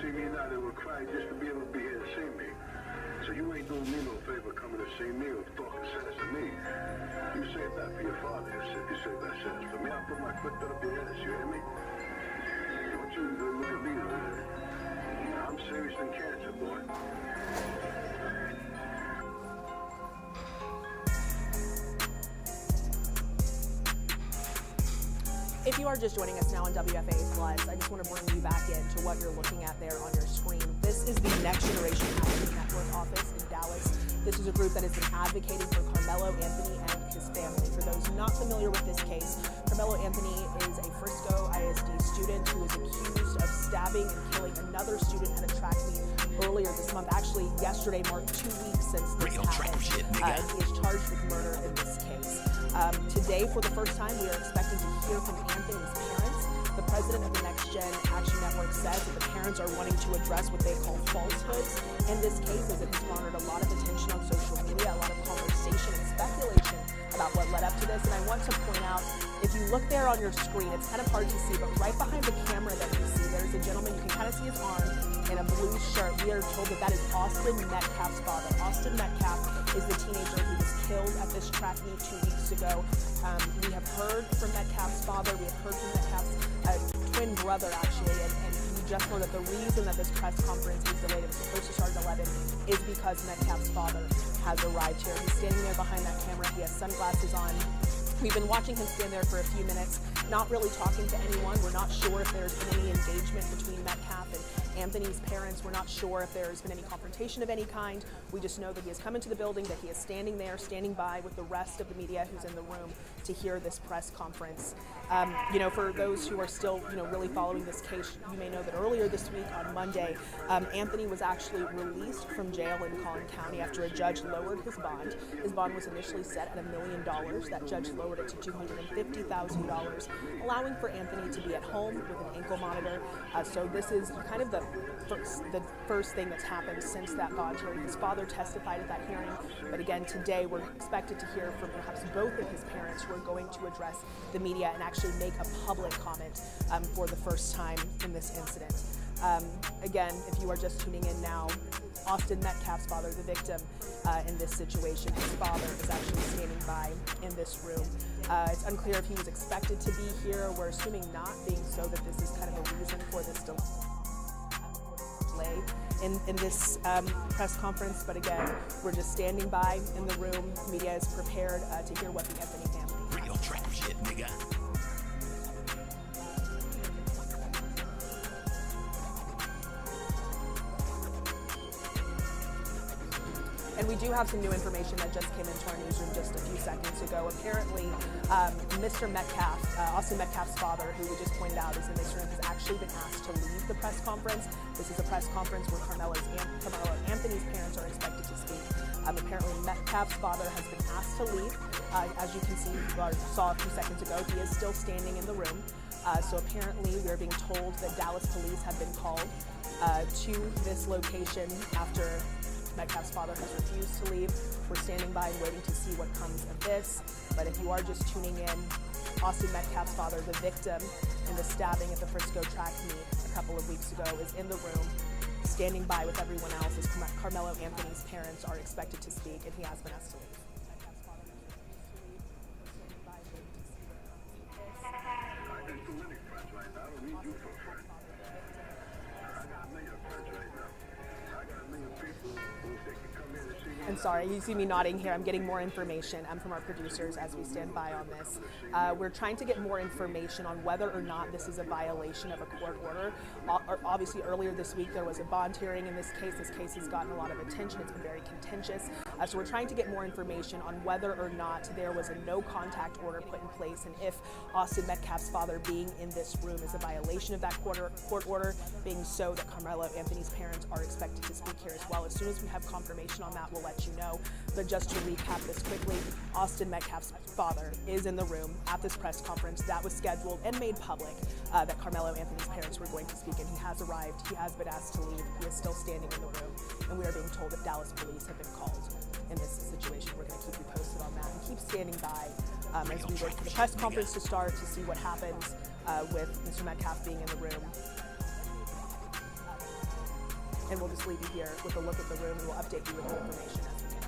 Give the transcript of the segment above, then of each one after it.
see me now, they would cry just to be able to be here and see me. So you ain't doing me no favor coming to see me or talking sense to me. You saved that for your father, you saved that sense for me. I'll put my foot up your ass, you hear me? Don't you look at me, I'm serious than cancer, boy. If you are just joining us now on WFA Plus, I just want to bring you back into what you're looking at there on your screen. This is the Next Generation Housing Network office in Dallas. This is a group that has been advocating for Karmeloanthony and his family. For those not familiar with this case, Karmeloanthony is a Frisco ISD student who is accused of stabbing and killing another student at a track meet earlier this month. Actually, yesterday marked 2 weeks since this happened. He is charged with murder in this case. Today, for the first time, we are expecting to hear from Anthony's parents. The president of the Next Gen Action Network says that the parents are wanting to address what they call falsehoods in this case, as it has garnered a lot of attention on social media, a lot of conversation and speculation about what led up to this. And I want to point out, if you look there on your screen, it's kind of hard to see, but right behind the camera that you see, there's a gentleman, you can kind of see his arm in a blue shirt. We are told that that is Austin Metcalf's father. Austin Metcalf is the teenager who was killed at this track meet 2 weeks ago. We have heard from Metcalf's father. We have heard from Metcalf's twin brother, actually, and we just know that the reason that this press conference is delayed, it was supposed to start at 11, is because Metcalf's father has arrived here. He's standing there behind that camera. He has sunglasses on. We've been watching him stand there for a few minutes, not really talking to anyone. We're not sure if there's been any engagement between Metcalf and Anthony's parents. We're not sure if there's been any confrontation of any kind. We just know that he has come into the building, that he is standing there, standing by with the rest of the media who's in the room to hear this press conference. For those who are still, really following this case, you may know that earlier this week on Monday, Anthony was actually released from jail in Collin County after a judge lowered his bond. His bond was initially set at $1 million. That judge lowered it to $250,000, allowing for Anthony to be at home with an ankle monitor. So this is kind of the first thing that's happened since that bond hearing. His father testified at that hearing, but again, today we're expected to hear from perhaps both of his parents who are going to address the media and actually make a public comment for the first time in this incident. Again, if you are just tuning in now, Austin Metcalf's father, the victim in this situation, his father is actually standing by in this room. It's unclear if he was expected to be here. We're assuming not, being so that this is kind of a reason for this delay in this press conference. But again, we're just standing by in the room. Media is prepared to hear what the Anthony family. Real trap shit, nigga. And we do have some new information that just came into our newsroom just a few seconds ago. Apparently, Mr. Metcalf, Austin Metcalf's father, who we just pointed out is in this room, has actually been asked to leave the press conference. This is a press conference where Karmeloanthony's parents are expected to speak. Apparently, Metcalf's father has been asked to leave. As you can see, saw a few seconds ago, he is still standing in the room. So apparently, we are being told that Dallas police have been called to this location after Metcalf's father has refused to leave. We're standing by and waiting to see what comes of this. But if you are just tuning in, Austin Metcalf's father, the victim in the stabbing at the Frisco track meet a couple of weeks ago, is in the room, standing by with everyone else as Karmeloanthony's parents are expected to speak, and he has been asked to leave. Metcalf's father has refused to leave. We're standing by and waiting to see what comes of this. I got too many friends right now. I don't need you for a friend. I got a million friends right now. I got a million people who they can come in and see me. And sorry, you see me nodding here. I'm getting more information from our producers as we stand by on this. We're trying to get more information on whether or not this is a violation of a court order. Obviously, earlier this week, there was a bond hearing in this case. This case has gotten a lot of attention. It's been very contentious. So we're trying to get more information on whether or not there was a no contact order put in place, and if Austin Metcalf's father being in this room is a violation of that court order, being so that Karmeloanthony's parents are expected to speak here as well. As soon as we have confirmation on that, we'll let you know. But just to recap this quickly, Austin Metcalf's father is in the room at this press conference that was scheduled and made public that Karmeloanthony's parents were going to speak, and he has arrived. He has been asked to leave. He is still standing in the room, and we are being told that Dallas police have been called in this situation. We're going to keep you posted on that and keep standing by as we wait for the press conference to start to see what happens with Mr. Metcalf being in the room. and we'll just leave you here with a look at the room, and we'll update you with more information as we get it.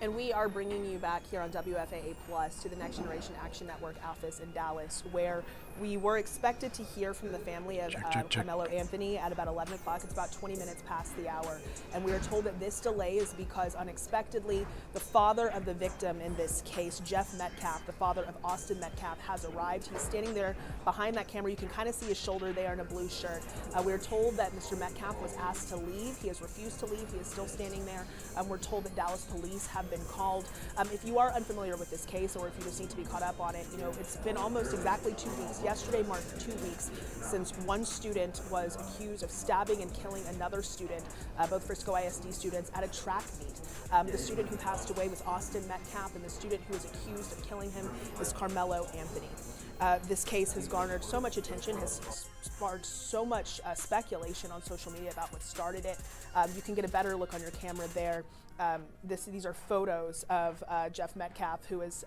And we are bringing you back here on WFAA Plus to the Next Generation Action Network office in Dallas, where we were expected to hear from the family of Karmeloanthony at about 11 o'clock. It's about 20 minutes past the hour. And we are told that this delay is because unexpectedly, the father of the victim in this case, Jeff Metcalf, the father of Austin Metcalf, has arrived. He's standing there behind that camera. You can kind of see his shoulder there in a blue shirt. We're told that Mr. Metcalf was asked to leave. He has refused to leave. He is still standing there. We're told that Dallas police have been called. If you are unfamiliar with this case, or if you just need to be caught up on it, you know, it's been almost exactly 2 weeks. Yesterday marked 2 weeks since one student was accused of stabbing and killing another student, both Frisco ISD students, at a track meet. The student who passed away was Austin Metcalf, and the student who was accused of killing him is Karmeloanthony. This case has garnered so much attention, has sparked so much speculation on social media about what started it. You can get a better look on your camera there. These are photos of Jeff Metcalf, who is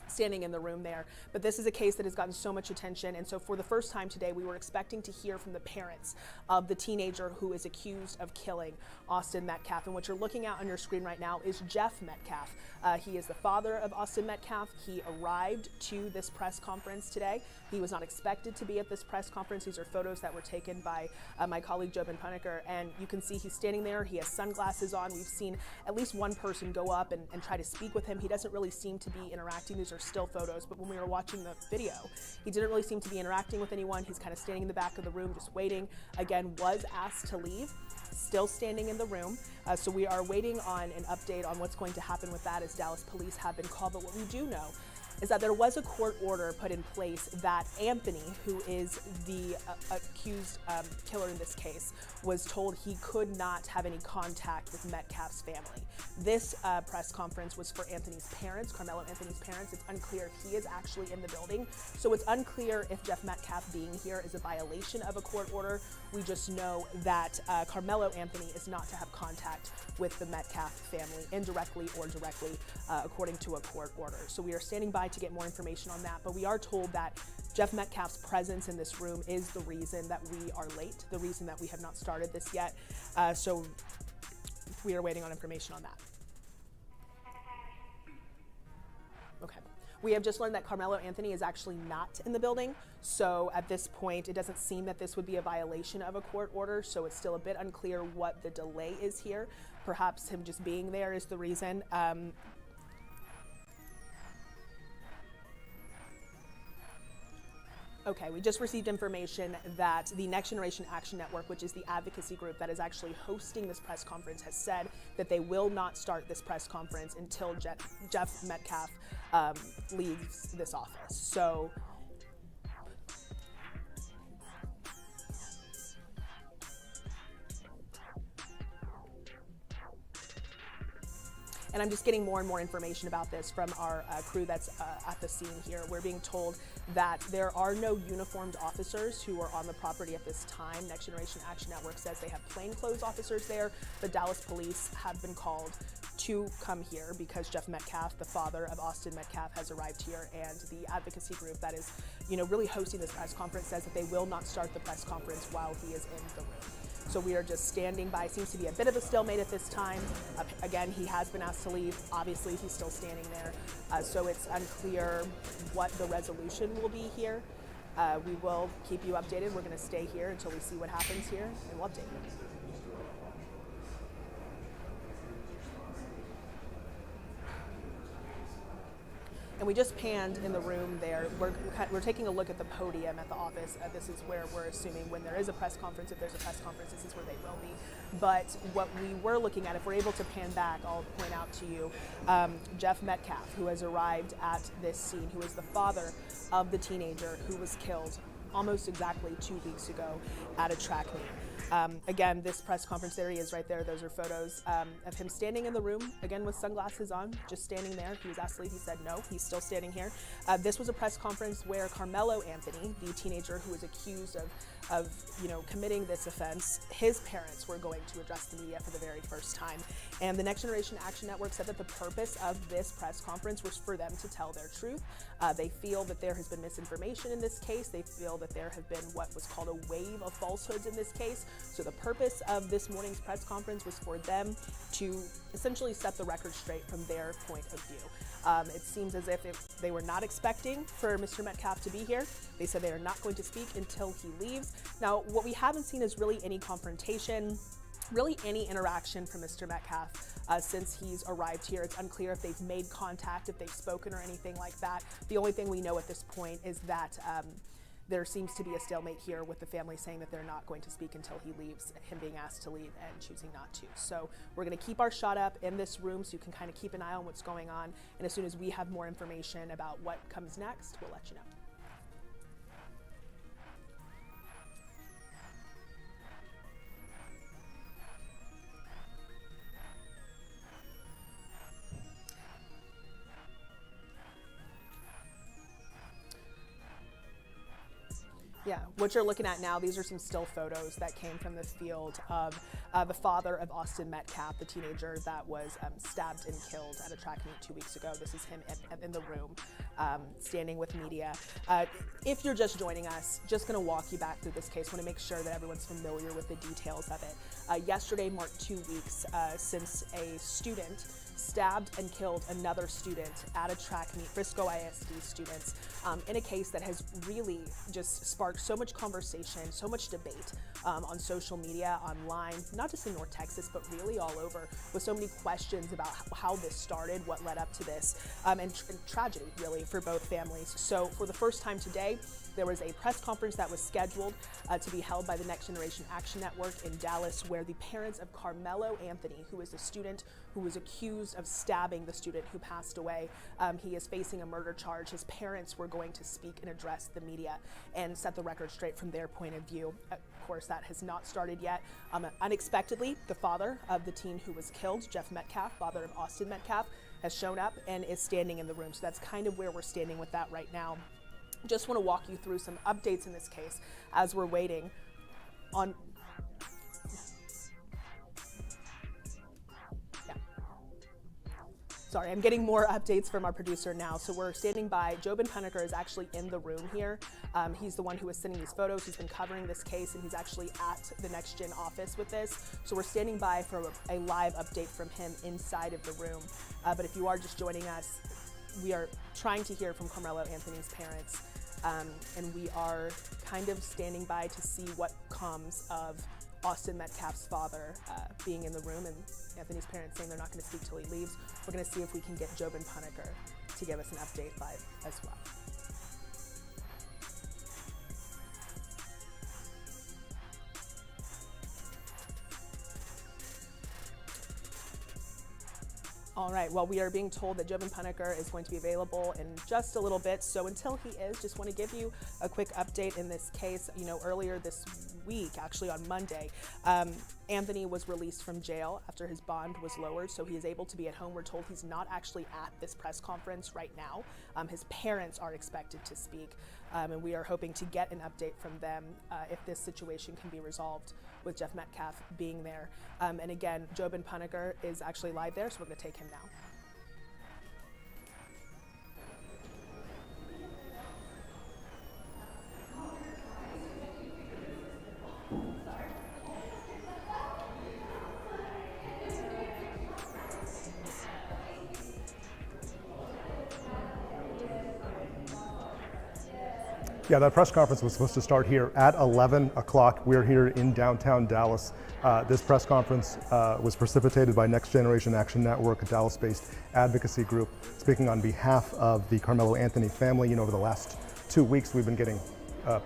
standing in the room there. But this is a case that has gotten so much attention, and so for the first time today, we were expecting to hear from the parents of the teenager who is accused of killing Austin Metcalf. And what you're looking at on your screen right now is Jeff Metcalf. He is the father of Austin Metcalf. He arrived to this press conference today. He was not expected to be at this press conference. These are photos that were taken by my colleague Jobin Puneker, and you can see he's standing there. He has sunglasses on. We've seen at least one person go up and try to speak with him. He doesn't really seem to be interacting. These are still photos, but when we were watching the video, he didn't really seem to be interacting with anyone. He's kind of standing in the back of the room just waiting. Again, was asked to leave, still standing in the room. So we are waiting on an update on what's going to happen with that, as Dallas police have been called. But what we do know is that there was a court order put in place that Anthony, who is the accused killer in this case, was told he could not have any contact with Metcalf's family. This press conference was for Anthony's parents, Karmeloanthony's parents. It's unclear if he is actually in the building. So it's unclear if Jeff Metcalf being here is a violation of a court order. We just know that Karmeloanthony is not to have contact with the Metcalf family, indirectly or directly, according to a court order. So we are standing by to get more information on that, but we are told that Jeff Metcalf's presence in this room is the reason that we are late, the reason that we have not started this yet. So we are waiting on information on that. Okay. We have just learned that Karmeloanthony is actually not in the building. So at this point, it doesn't seem that this would be a violation of a court order. So it's still a bit unclear what the delay is here. Perhaps him just being there is the reason. Okay, we just received information that the Next Generation Action Network, which is the advocacy group that is actually hosting this press conference, has said that they will not start this press conference until Jeff Metcalf leaves this office. So and I'm just getting more and more information about this from our crew that's at the scene here. We're being told that there are no uniformed officers who are on the property at this time. Next Generation Action Network says they have plainclothes officers there, but Dallas police have been called to come here because Jeff Metcalf, the father of Austin Metcalf, has arrived here, and the advocacy group that is, really hosting this press conference says that they will not start the press conference while he is in the room. So we are just standing by. Seems to be a bit of a stalemate at this time. Again, he has been asked to leave. Obviously, he's still standing there. So it's unclear what the resolution will be here. We will keep you updated. We're going to stay here until we see what happens here, and we'll update you. And we just panned in the room there. We're taking a look at the podium at the office. This is where we're assuming when there is a press conference, if there's a press conference, this is where they will be. But what we were looking at, if we're able to pan back, I'll point out to you Jeff Metcalf, who has arrived at this scene, who is the father of the teenager who was killed almost exactly 2 weeks ago at a track meet. Again, this press conference, there he is right there. Those are photos of him standing in the room, again with sunglasses on, just standing there. He was asked to leave. He said no. He's still standing here. This was a press conference where Karmeloanthony, the teenager who was accused of committing this offense, his parents were going to address the media for the very first time. And the Next Generation Action Network said that the purpose of this press conference was for them to tell their truth. They feel that there has been misinformation in this case. They feel that there have been what was called a wave of falsehoods in this case. So the purpose of this morning's press conference was for them to essentially set the record straight from their point of view. It seems as if they were not expecting for Mr. Metcalf to be here. They said they are not going to speak until he leaves. Now, what we haven't seen is really any confrontation, really any interaction from Mr. Metcalf since he's arrived here. It's unclear if they've made contact, if they've spoken or anything like that. The only thing we know at this point is that there seems to be a stalemate here with the family saying that they're not going to speak until he leaves, him being asked to leave and choosing not to. So we're going to keep our shot up in this room so you can kind of keep an eye on what's going on. And as soon as we have more information about what comes next, we'll let you know. what you're looking at now, these are some still photos that came from the field of the father of Austin Metcalf, the teenager that was stabbed and killed at a track meet 2 weeks ago. This is him in the room, standing with media. If you're just joining us, just going to walk you back through this case. Want to make sure that everyone's familiar with the details of it. Yesterday marked 2 weeks since a student stabbed and killed another student at a track meet, Frisco ISD students, in a case that has really just sparked so much conversation, so much debate on social media, online, not just in North Texas, but really all over, with so many questions about how this started, what led up to this, and tragedy, really, for both families. So for the first time today, there was a press conference that was scheduled to be held by the Next Generation Action Network in Dallas, where the parents of Karmeloanthony, who is a student who was accused of stabbing the student who passed away, he is facing a murder charge. His parents were going to speak and address the media and set the record straight from their point of view. Of course, that has not started yet. Unexpectedly, the father of the teen who was killed, Jeff Metcalf, father of Austin Metcalf, has shown up and is standing in the room. So that's kind of where we're standing with that right now. Just want to walk you through some updates in this case as we're waiting on. Sorry, I'm getting more updates from our producer now. So we're standing by. Jobin Puneker is actually in the room here. He's the one who is sending these photos. He's been covering this case, and he's actually at the Next Gen office with this. So we're standing by for a live update from him inside of the room. But if you are just joining us, we are trying to hear from Karmeloanthony's parents. And we are kind of standing by to see what comes of Austin Metcalf's father being in the room, and Anthony's parents saying they're not going to speak till he leaves. We're going to see if we can get Jobin Puneker to give us an update live as well. All right, well, we are being told that Jobin Puneker is going to be available in just a little bit. So until he is, just want to give you a quick update in this case. You know, earlier this week, actually on Monday, Anthony was released from jail after his bond was lowered, so he is able to be at home. We're told he's not actually at this press conference right now. His parents are expected to speak, and we are hoping to get an update from them if this situation can be resolved with Jeff Metcalf being there. And again, Jobin Puneker is actually live there, so we're going to take him now. Yeah, that press conference was supposed to start here at 11 o'clock. We're here in downtown Dallas. This press conference was precipitated by Next Generation Action Network, a Dallas-based advocacy group, speaking on behalf of the Karmeloanthony family. You know, over the last 2 weeks, we've been getting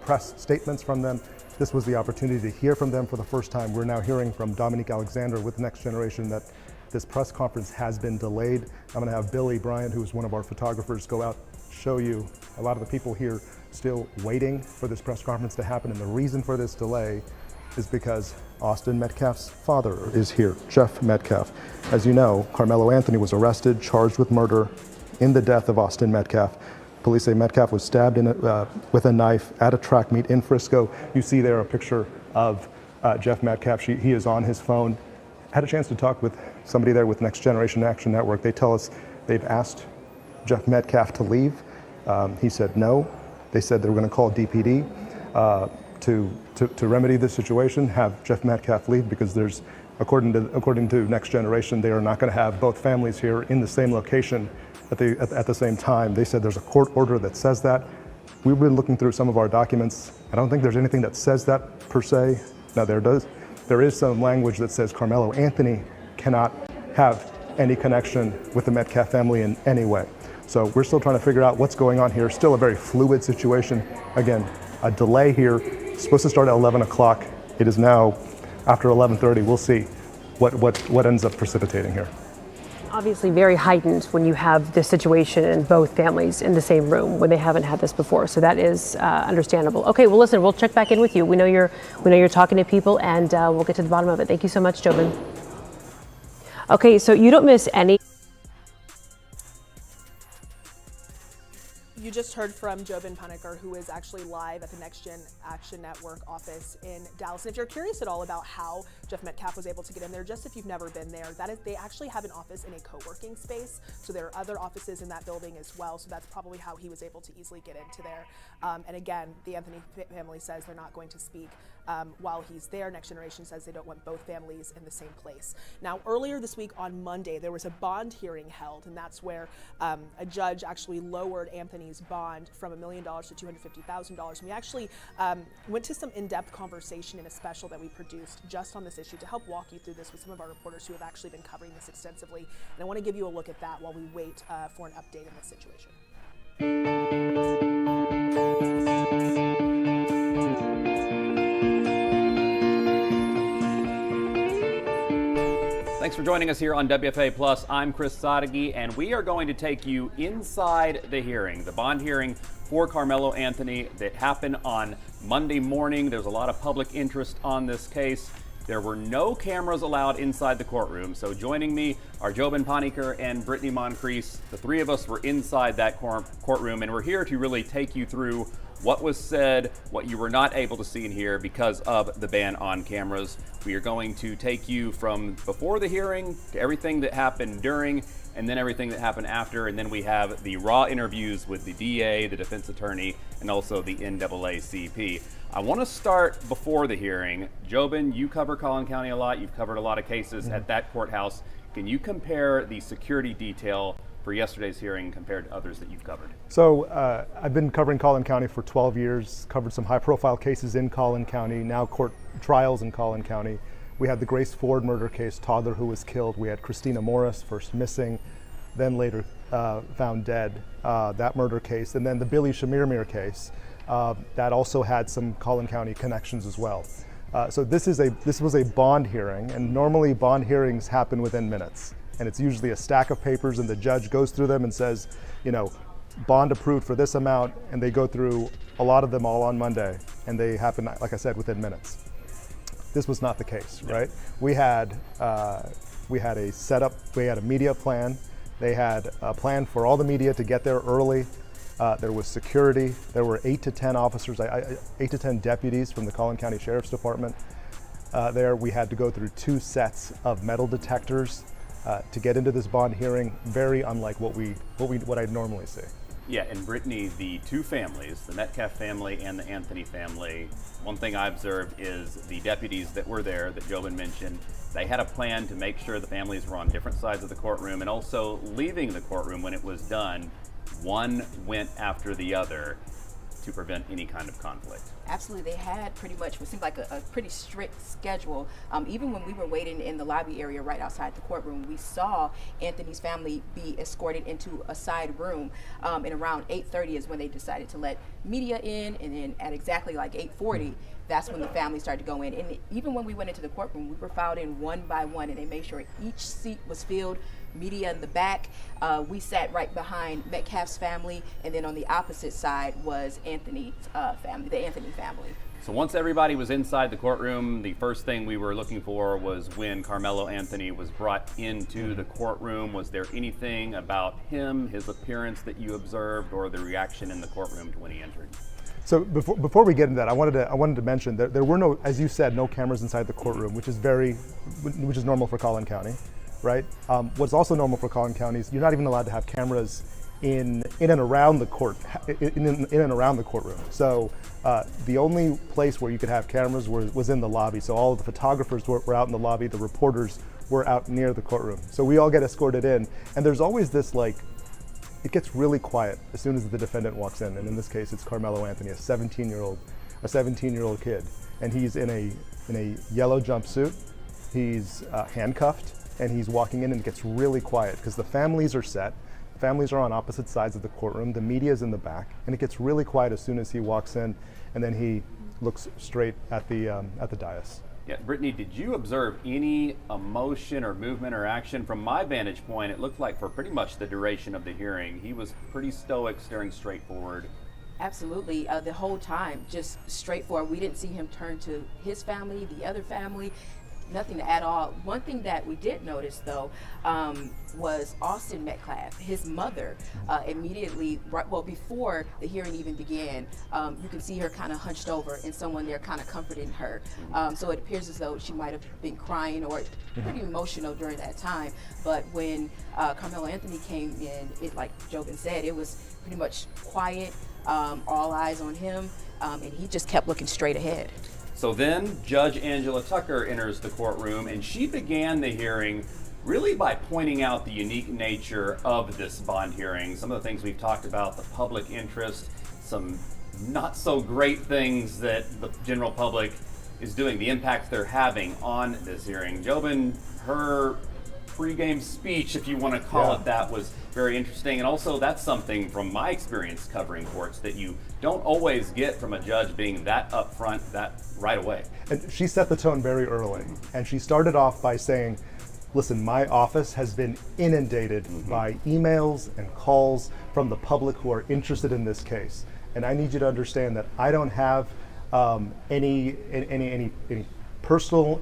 press statements from them. This was the opportunity to hear from them for the first time. We're now hearing from Dominique Alexander with Next Generation that this press conference has been delayed. I'm going to have Billy Bryant, who is one of our photographers, go out, show you a lot of the people here still waiting for this press conference to happen. And the reason for this delay is because Austin Metcalf's father is here, Jeff Metcalf. As you know, Karmeloanthony was arrested, charged with murder in the death of Austin Metcalf. Police say Metcalf was stabbed with a knife at a track meet in Frisco. You see there a picture of Jeff Metcalf. He is on his phone. Had a chance to talk with somebody there with Next Generation Action Network. They tell us they've asked Jeff Metcalf to leave. He said no. They said they were going to call DPD to remedy this situation, have Jeff Metcalf leave, because there's, according to Next Generation, they are not going to have both families here in the same location at the same time. They said there's a court order that says that. We've been looking through some of our documents. I don't think there's anything that says that per se. Now there is some language that says Karmeloanthony cannot have any connection with the Metcalf family in any way. So we're still trying to figure out what's going on here. Still a very fluid situation. Again, a delay here. It's supposed to start at 11 o'clock. It is now after 11:30. We'll see what ends up precipitating here. Obviously very heightened when you have this situation and both families in the same room when they haven't had this before. So that is understandable. Okay, well listen, we'll check back in with you. We know you're talking to people, and we'll get to the bottom of it. Thank you so much, Jobin. Okay, so you don't miss any. You just heard from Jobin Puneker, who is actually live at the Next Gen Action Network office in Dallas. And if you're curious at all about how Jeff Metcalf was able to get in there, just if you've never been there, they actually have an office in a co-working space. So there are other offices in that building as well. So that's probably how he was able to easily get into there. And again, the Anthony family says they're not going to speak while he's there. Next Generation says they don't want both families in the same place. Now, earlier this week on Monday, there was a bond hearing held, and that's where a judge actually lowered Anthony's bond from $1 million to $250,000. And we actually went to some in-depth conversation in a special that we produced just on this issue to help walk you through this with some of our reporters who have actually been covering this extensively. And I want to give you a look at that while we wait for an update in this situation. Thanks for joining us here on WFA Plus. I'm Chris Sadeghi, and we are going to take you inside the hearing, the bond hearing for Karmeloanthony that happened on Monday morning. There's a lot of public interest on this case. There were no cameras allowed inside the courtroom. So joining me are Jobin Puneker and Brittany Moncrief. The three of us were inside that courtroom, and we're here to really take you through what was said, what you were not able to see and hear because of the ban on cameras. We are going to take you from before the hearing to everything that happened during, and then everything that happened after, and then we have the raw interviews with the DA, the defense attorney, and also the NAACP. I want to start before the hearing. Jobin, you cover Collin County a lot. You've covered a lot of cases at that courthouse. Can you compare the security detail for yesterday's hearing compared to others that you've covered? So I've been covering Collin County for 12 years, covered some high-profile cases in Collin County, now court trials in Collin County. We had the Grace Ford murder case, toddler who was killed. We had Christina Morris, first missing, then later found dead, that murder case. And then the Billy Shamirmir case, that also had some Collin County connections as well. So this was a bond hearing, and normally bond hearings happen within minutes. And it's usually a stack of papers, and the judge goes through them and says, you know, bond approved for this amount, and they go through a lot of them all on Monday, and they happen, like I said, within minutes. This was not the case, right? We had a setup, we had a media plan. They had a plan for all the media to get there early. There was security. There were 8 to 10 officers, 8 to 10 deputies from the Collin County Sheriff's Department. There we had to go through 2 sets of metal detectors to get into this bond hearing, very unlike what I'd normally see. Yeah, and Brittany, the two families, the Metcalf family and the Anthony family, one thing I observed is the deputies that were there that Jobin mentioned, they had a plan to make sure the families were on different sides of the courtroom, and also leaving the courtroom when it was done, one went after the other to prevent any kind of conflict. Absolutely, they had pretty much what seemed like a pretty strict schedule. Even when we were waiting in the lobby area right outside the courtroom, we saw Anthony's family be escorted into a side room, and around 8:30 is when they decided to let media in, and then at exactly like 8:40, that's when the family started to go in. And even when we went into the courtroom, we were filed in one by one, and they made sure each seat was filled, media in the back. We sat right behind Metcalf's family, and then on the opposite side was Anthony's family, the Anthony family. So once everybody was inside the courtroom, the first thing we were looking for was when Karmeloanthony was brought into the courtroom. Was there anything about him, his appearance that you observed, or the reaction in the courtroom when he entered? So before we get into that, I wanted to mention that there were no, as you said, no cameras inside the courtroom, which is normal for Collin County, right? What's also normal for Collin County is you're not even allowed to have cameras in and around the courtroom. So the only place where you could have cameras was in the lobby. So all of the photographers were out in the lobby. The reporters were out near the courtroom. So we all get escorted in, and there's always this it gets really quiet as soon as the defendant walks in, and in this case, it's Karmeloanthony, a 17-year-old kid, and he's in a yellow jumpsuit. He's handcuffed, and he's walking in, and it gets really quiet because the families are set. The families are on opposite sides of the courtroom. The media is in the back, and it gets really quiet as soon as he walks in, and then he looks straight at the dais. Yeah, Brittany, did you observe any emotion or movement or action? From my vantage point, it looked like for pretty much the duration of the hearing, he was pretty stoic, staring straight forward. Absolutely, the whole time, just straightforward. We didn't see him turn to his family, the other family. Nothing to add all. One thing that we did notice, though, was Austin Metcalf. His mother immediately, before the hearing even began, you can see her kind of hunched over and someone there kind of comforting her. So it appears as though she might have been crying or pretty emotional during that time. But when Karmeloanthony came in, it, like Jobin said, it was pretty much quiet, all eyes on him, and he just kept looking straight ahead. So then Judge Angela Tucker enters the courtroom, and she began the hearing really by pointing out the unique nature of this bond hearing. Some of the things we've talked about, the public interest, some not so great things that the general public is doing, the impact they're having on this hearing. Jobin, her pregame speech, if you want to call it that, was very interesting. And also, that's something from my experience covering courts that you don't always get from a judge being that upfront, that right away. And she set the tone very early. And she started off by saying, listen, my office has been inundated by emails and calls from the public who are interested in this case. And I need you to understand that I don't have any personal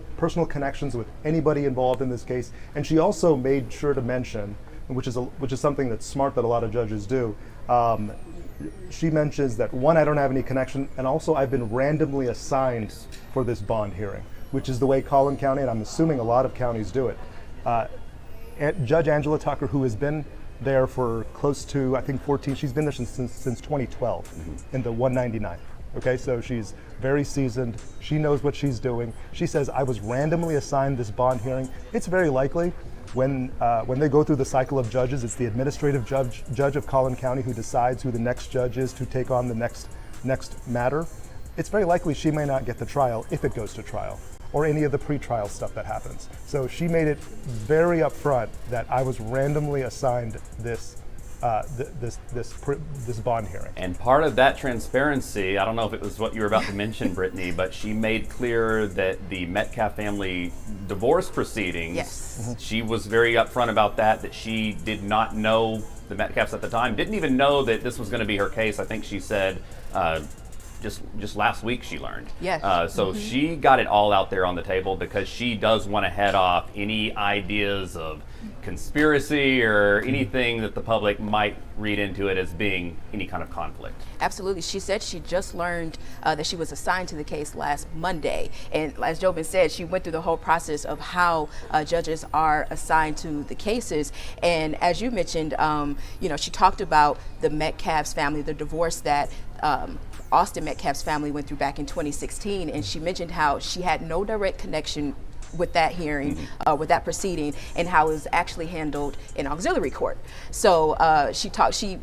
connections with anybody involved in this case. And she also made sure to mention, which is something that's smart that a lot of judges do. She mentions that, one, I don't have any connection, and also I've been randomly assigned for this bond hearing, which is the way Collin County, and I'm assuming a lot of counties do it. Judge Angela Tucker, who has been there for close to, I think, 14, she's been there since 2012 in the 199. Okay, so she's very seasoned. She knows what she's doing. She says, I was randomly assigned this bond hearing. It's very likely when they go through the cycle of judges, it's the administrative judge of Collin County who decides who the next judge is to take on the next matter. It's very likely she may not get the trial if it goes to trial, or any of the pre-trial stuff that happens. So she made it very upfront that I was randomly assigned this bond hearing. And part of that transparency, I don't know if it was what you were about to mention, Brittany, but she made clear that the Metcalf family divorce proceedings, she was very upfront about that she did not know, the Metcalfs at the time didn't even know that this was going to be her case. I think she said just last week she learned. Yes. So she got it all out there on the table because she does want to head off any ideas of conspiracy or anything that the public might read into it as being any kind of conflict. Absolutely. She said she just learned that she was assigned to the case last Monday. And as Jobin said, she went through the whole process of how judges are assigned to the cases. And as you mentioned, she talked about the Metcalf's family, the divorce that Austin Metcalf's family went through back in 2016. And she mentioned how she had no direct connection with that hearing, with that proceeding, and how it was actually handled in auxiliary court. So she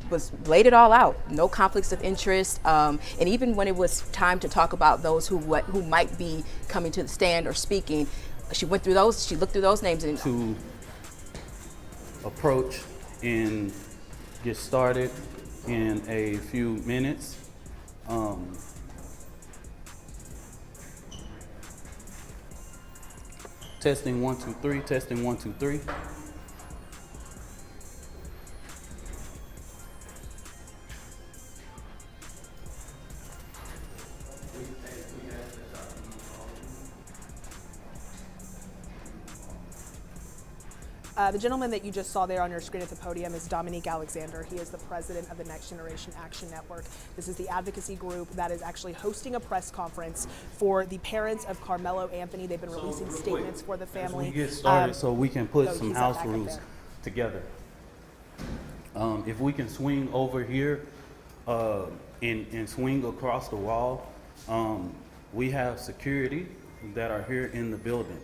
laid it all out, no conflicts of interest, and even when it was time to talk about those who might be coming to the stand or speaking, she went through those, she looked through those names. And to approach and get started in a few minutes. Testing 1 2 3. Testing 1 2 3. The gentleman that you just saw there on your screen at the podium is Dominique Alexander. He is the president of the Next Generation Action Network. This is the advocacy group that is actually hosting a press conference for the parents of Karmeloanthony. They've been releasing statements for the family. As we get started, so we can put some house back up rules there together. If we can swing over here and swing across the wall, we have security that are here in the building.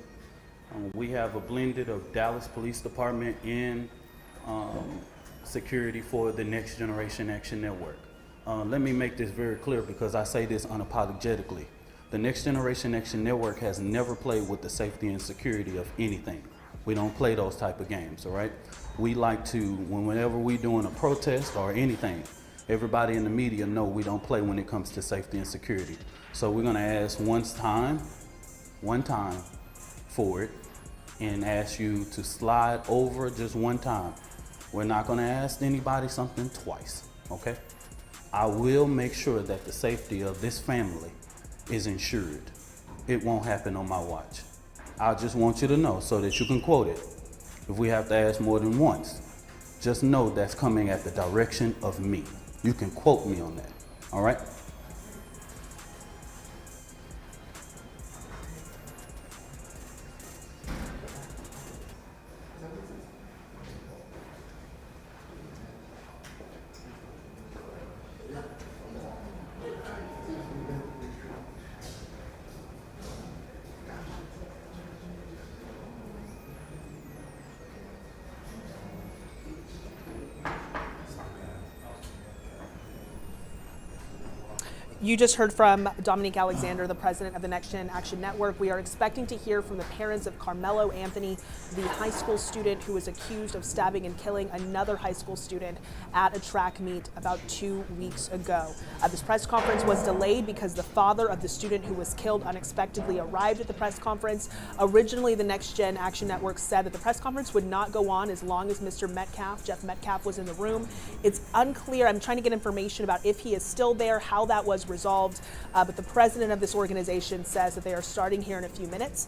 We have a blended of Dallas Police Department and security for the Next Generation Action Network. Let me make this very clear because I say this unapologetically. The Next Generation Action Network has never played with the safety and security of anything. We don't play those type of games, all right? We like to, whenever we're doing a protest or anything, everybody in the media know we don't play when it comes to safety and security. So we're gonna ask one time for it and ask you to slide over just one time. We're not gonna ask anybody something twice, okay? I will make sure that the safety of this family is ensured. It won't happen on my watch. I just want you to know so that you can quote it. If we have to ask more than once, just know that's coming at the direction of me. You can quote me on that, all right? You just heard from Dominique Alexander, the president of the Next Gen Action Network. We are expecting to hear from the parents of Karmeloanthony, the high school student who was accused of stabbing and killing another high school student at a track meet about 2 weeks ago. This press conference was delayed because the father of the student who was killed unexpectedly arrived at the press conference. Originally, the Next Gen Action Network said that the press conference would not go on as long as Mr. Metcalf, Jeff Metcalf, was in the room. It's unclear. I'm trying to get information about if he is still there, how that was resolved, but the president of this organization says that they are starting here in a few minutes.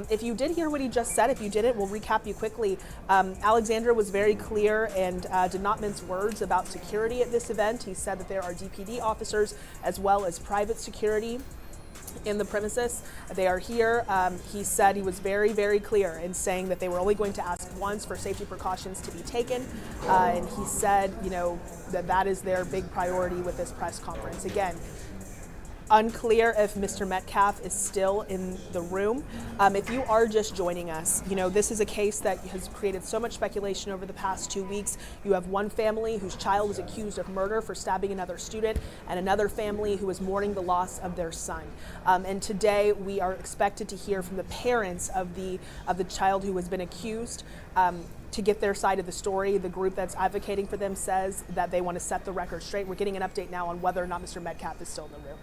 If you did hear what he just said, if you didn't, we'll recap you quickly. Alexander was very clear and did not mince words about security at this event. He said that there are DPD officers as well as private security in the premises. They are here. He said he was very, very clear in saying that they were only going to ask once for safety precautions to be taken. And he said, you know, that is their big priority with this press conference. Again, unclear if Mr. Metcalf is still in the room. If you are just joining us, you know, this is a case that has created so much speculation over the past 2 weeks. You have one family whose child is accused of murder for stabbing another student, and another family who is mourning the loss of their son. And today we are expected to hear from the parents of the child who has been accused. To get their side of the story. The group that's advocating for them says that they want to set the record straight. We're getting an update now on whether or not Mr. Metcalf is still in the room.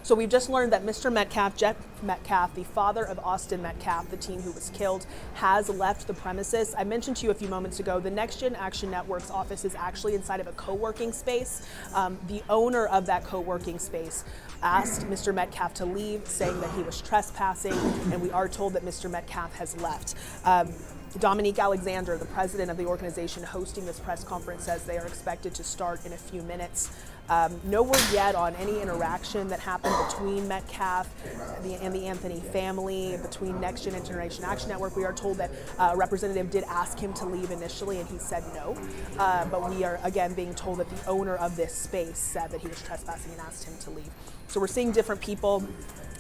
So we've just learned that Mr. Metcalf, Jeff Metcalf, the father of Austin Metcalf, the teen who was killed, has left the premises. I mentioned to you a few moments ago, the Next Gen Action Network's office is actually inside of a co-working space. The owner of that co-working space asked Mr. Metcalf to leave, saying that he was trespassing, and we are told that Mr. Metcalf has left. Dominique Alexander, the president of the organization hosting this press conference, says they are expected to start in a few minutes. No word yet on any interaction that happened between Metcalf and the Anthony family, between Next Gen Generation Action Network. We are told that a representative did ask him to leave initially, and he said no. But we are, again, being told that the owner of this space said that he was trespassing and asked him to leave. So we're seeing different people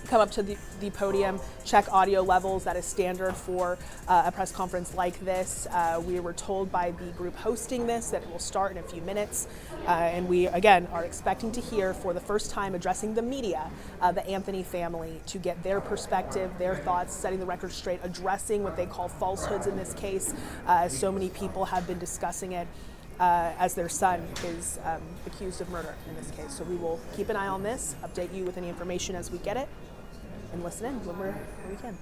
come up to the podium, check audio levels. That is standard for a press conference like this. We were told by the group hosting this that it will start in a few minutes. And we, again, are expecting to hear for the first time addressing the media, the Anthony family, to get their perspective, their thoughts, setting the record straight, addressing what they call falsehoods in this case, as so many people have been discussing it. As their son is accused of murder in this case. So we will keep an eye on this, update you with any information as we get it, and listen in when we can.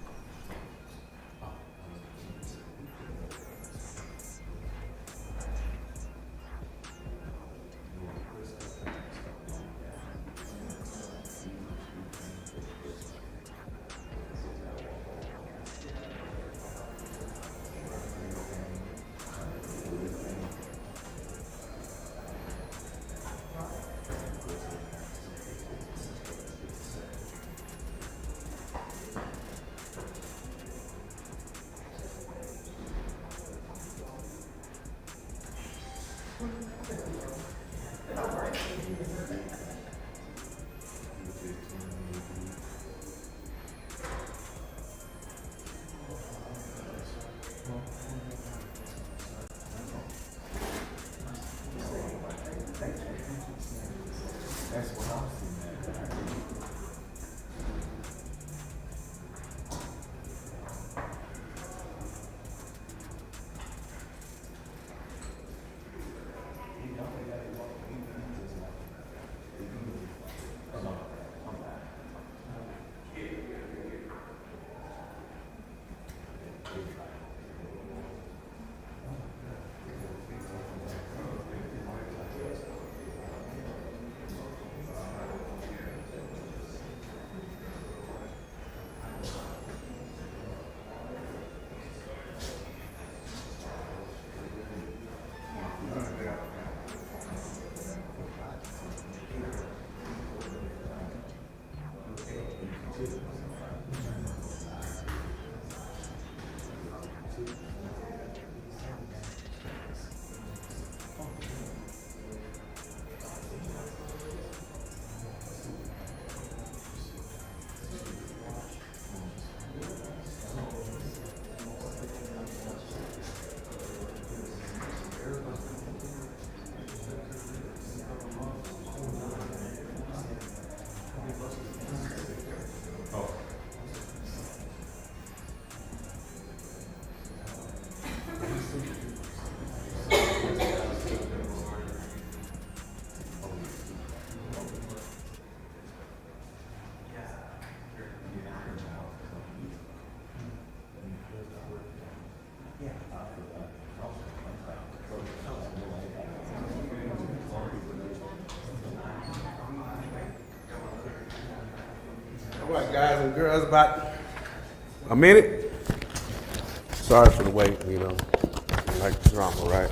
All right, guys and girls, about a minute. Sorry for the wait, you know, like drama, right?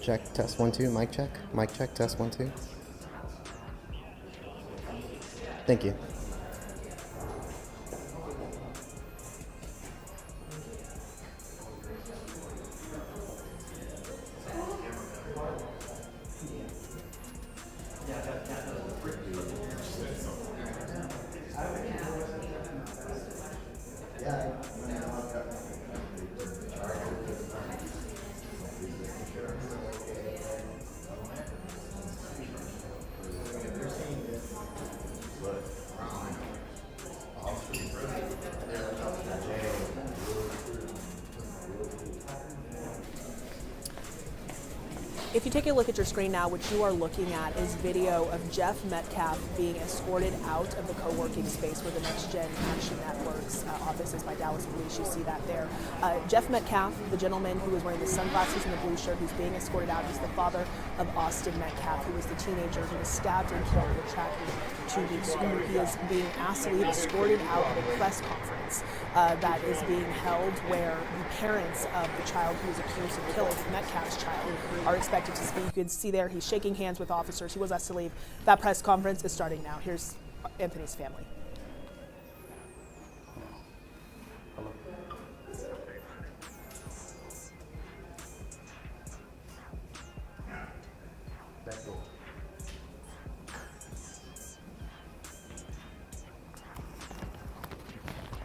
Check, test 1 2, mic check, test 1 2. Thank you. If you take a look at your screen now, what you are looking at is video of Jeff Metcalf being escorted out of the co-working space where the Next Gen Action Network's office is by Dallas Police. You see that there. Jeff Metcalf, the gentleman who was wearing the sunglasses and the blue shirt, who's being escorted out, is the father of Austin Metcalf, who was the teenager who was stabbed and killed with tracking 2 weeks ago. He is being asked to leave, escorted out of a press conference that is being held where the parents of the child who was accused of killing Metcalf's child are expected to speak. You can see there he's shaking hands with officers. He was asked to leave. That press conference is starting now. Here's Anthony's family.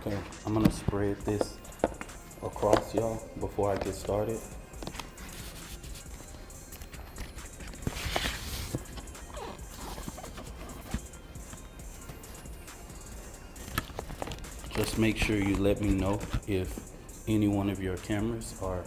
Okay, I'm gonna spread this across y'all before I get started. Just make sure you let me know if any one of your cameras are.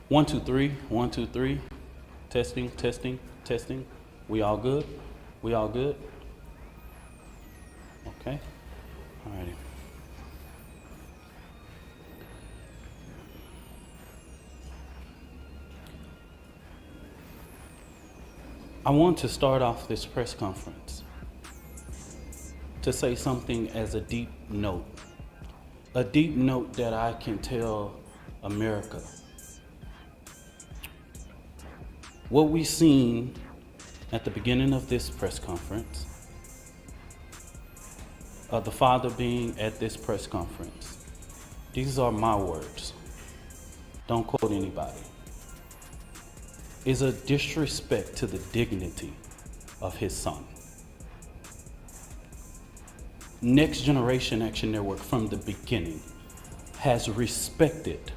One, two, three. 1, 2, 3. Testing, testing, testing. We all good? We all good? Okay. All righty. I want to start off this press conference to say something as a deep note that I can tell America. What we seen at the beginning of this press conference, the father being at this press conference, these are my words, don't quote anybody, is a disrespect to the dignity of his son. Next Generation Action Network from the beginning has respected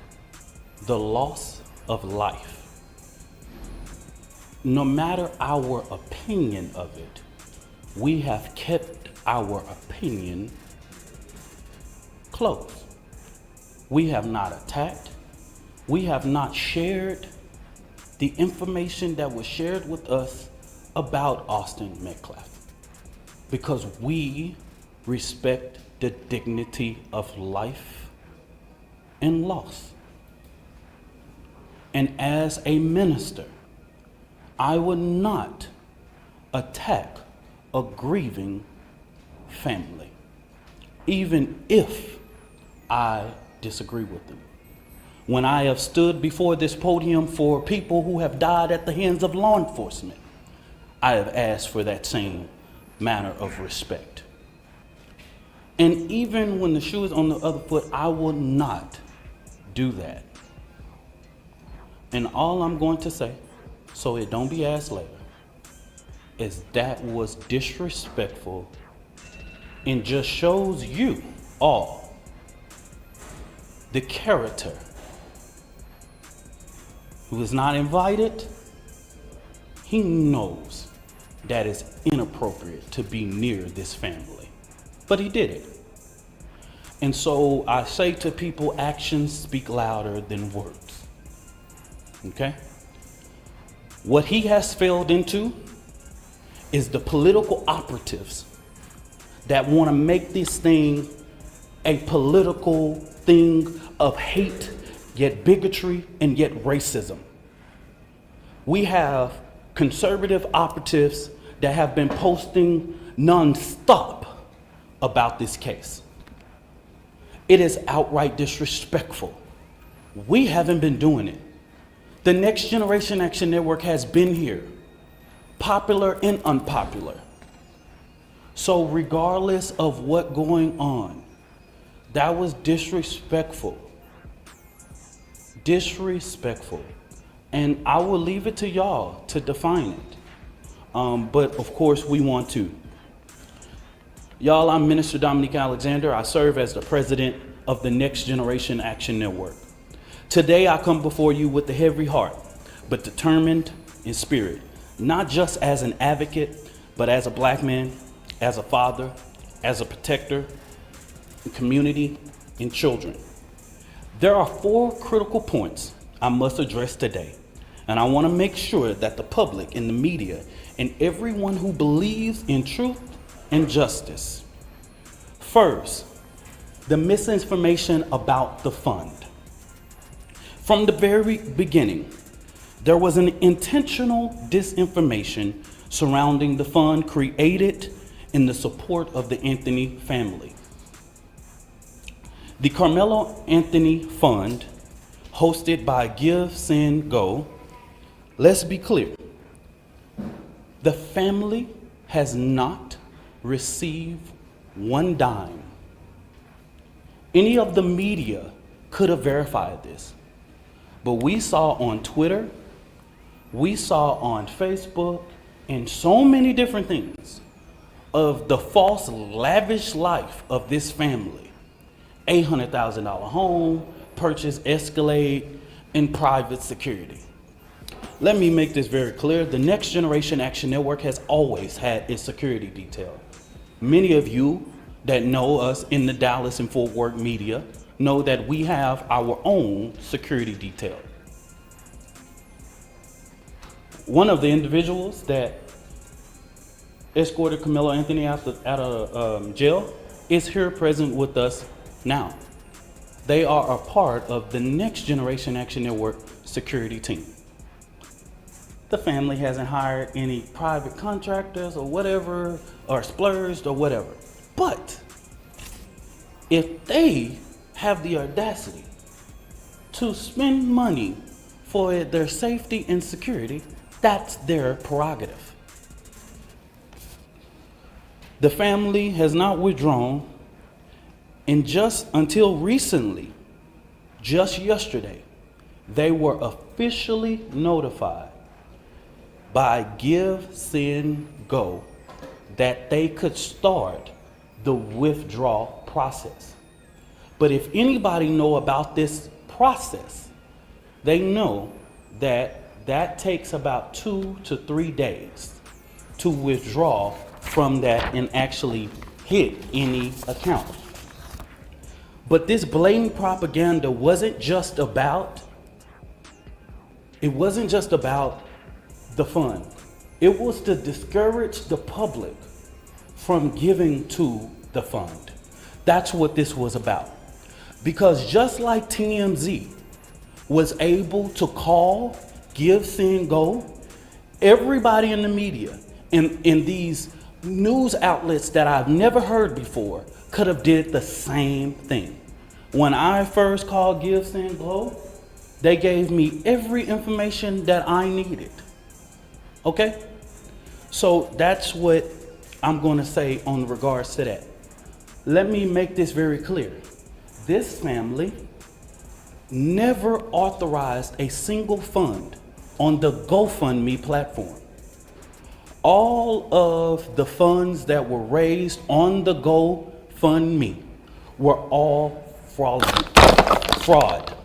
the loss of life. No matter our opinion of it, we have kept our opinion close. We have not attacked. We have not shared the information that was shared with us about Austin Metcalf, because we respect the dignity of life and loss. And as a minister, I would not attack a grieving family, even if I disagree with them. When I have stood before this podium for people who have died at the hands of law enforcement, I have asked for that same manner of respect. And even when the shoe is on the other foot, I will not do that. And all I'm going to say, so it don't be asked later, is that was disrespectful and just shows you all the character who is not invited. He knows that it's inappropriate to be near this family, but he did it. And so I say to people, actions speak louder than words. Okay? What he has failed into is the political operatives that want to make this thing a political thing of hate, yet bigotry, and yet racism. We have conservative operatives that have been posting nonstop about this case. It is outright disrespectful. We haven't been doing it. The Next Generation Action Network has been here, popular and unpopular. So regardless of what's going on, that was disrespectful. Disrespectful. And I will leave it to y'all to define it. But of course we want to. Y'all, I'm Minister Dominique Alexander. I serve as the president of the Next Generation Action Network. Today I come before you with a heavy heart, but determined in spirit, not just as an advocate, but as a black man, as a father, as a protector, in community, and children. There are 4 critical points I must address today, and I want to make sure that the public and the media and everyone who believes in truth and justice. First, the misinformation about the fund. From the very beginning, there was an intentional disinformation surrounding the fund created in the support of the Anthony family. The Karmeloanthony Fund, hosted by Give, Send, Go, let's be clear, the family has not received one dime. Any of the media could have verified this. But we saw on Twitter, we saw on Facebook, and so many different things of the false, lavish life of this family. $800,000 home, purchase Escalade, and private security. Let me make this very clear. The Next Generation Action Network has always had its security detail. Many of you that know us in the Dallas and Fort Worth media know that we have our own security detail. One of the individuals that escorted Karmeloanthony out of jail is here present with us now. They are a part of the Next Generation Action Network security team. The family hasn't hired any private contractors or whatever, or splurged or whatever. But if they have the audacity to spend money for their safety and security, that's their prerogative. The family has not withdrawn, and just until recently, just yesterday, they were officially notified by Give, Send, Go that they could start the withdrawal process. But if anybody know about this process, they know that that takes about 2 to 3 days to withdraw from that and actually hit any account. But this blatant propaganda wasn't just about the fund. It was to discourage the public from giving to the fund. That's what this was about. Because just like TMZ was able to call, Give, Send, Go, everybody in the media and in these news outlets that I've never heard before could have did the same thing. When I first called Give, Send, Go, they gave me every information that I needed. Okay? So that's what I'm going to say on regards to that. Let me make this very clear. This family never authorized a single fund on the GoFundMe platform. All of the funds that were raised on the GoFundMe were all fraud.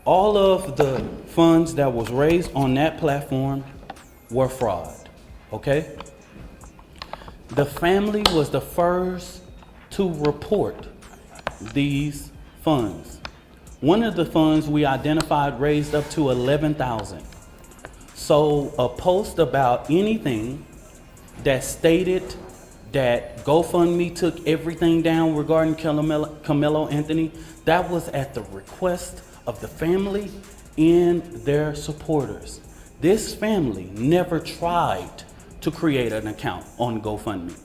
All of the funds that was raised on that platform were fraud, okay? The family was the first to report these funds. One of the funds we identified raised up to $11,000. So a post about anything that stated that GoFundMe took everything down regarding Karmeloanthony, that was at the request of the family and their supporters. This family never tried to create an account on GoFundMe.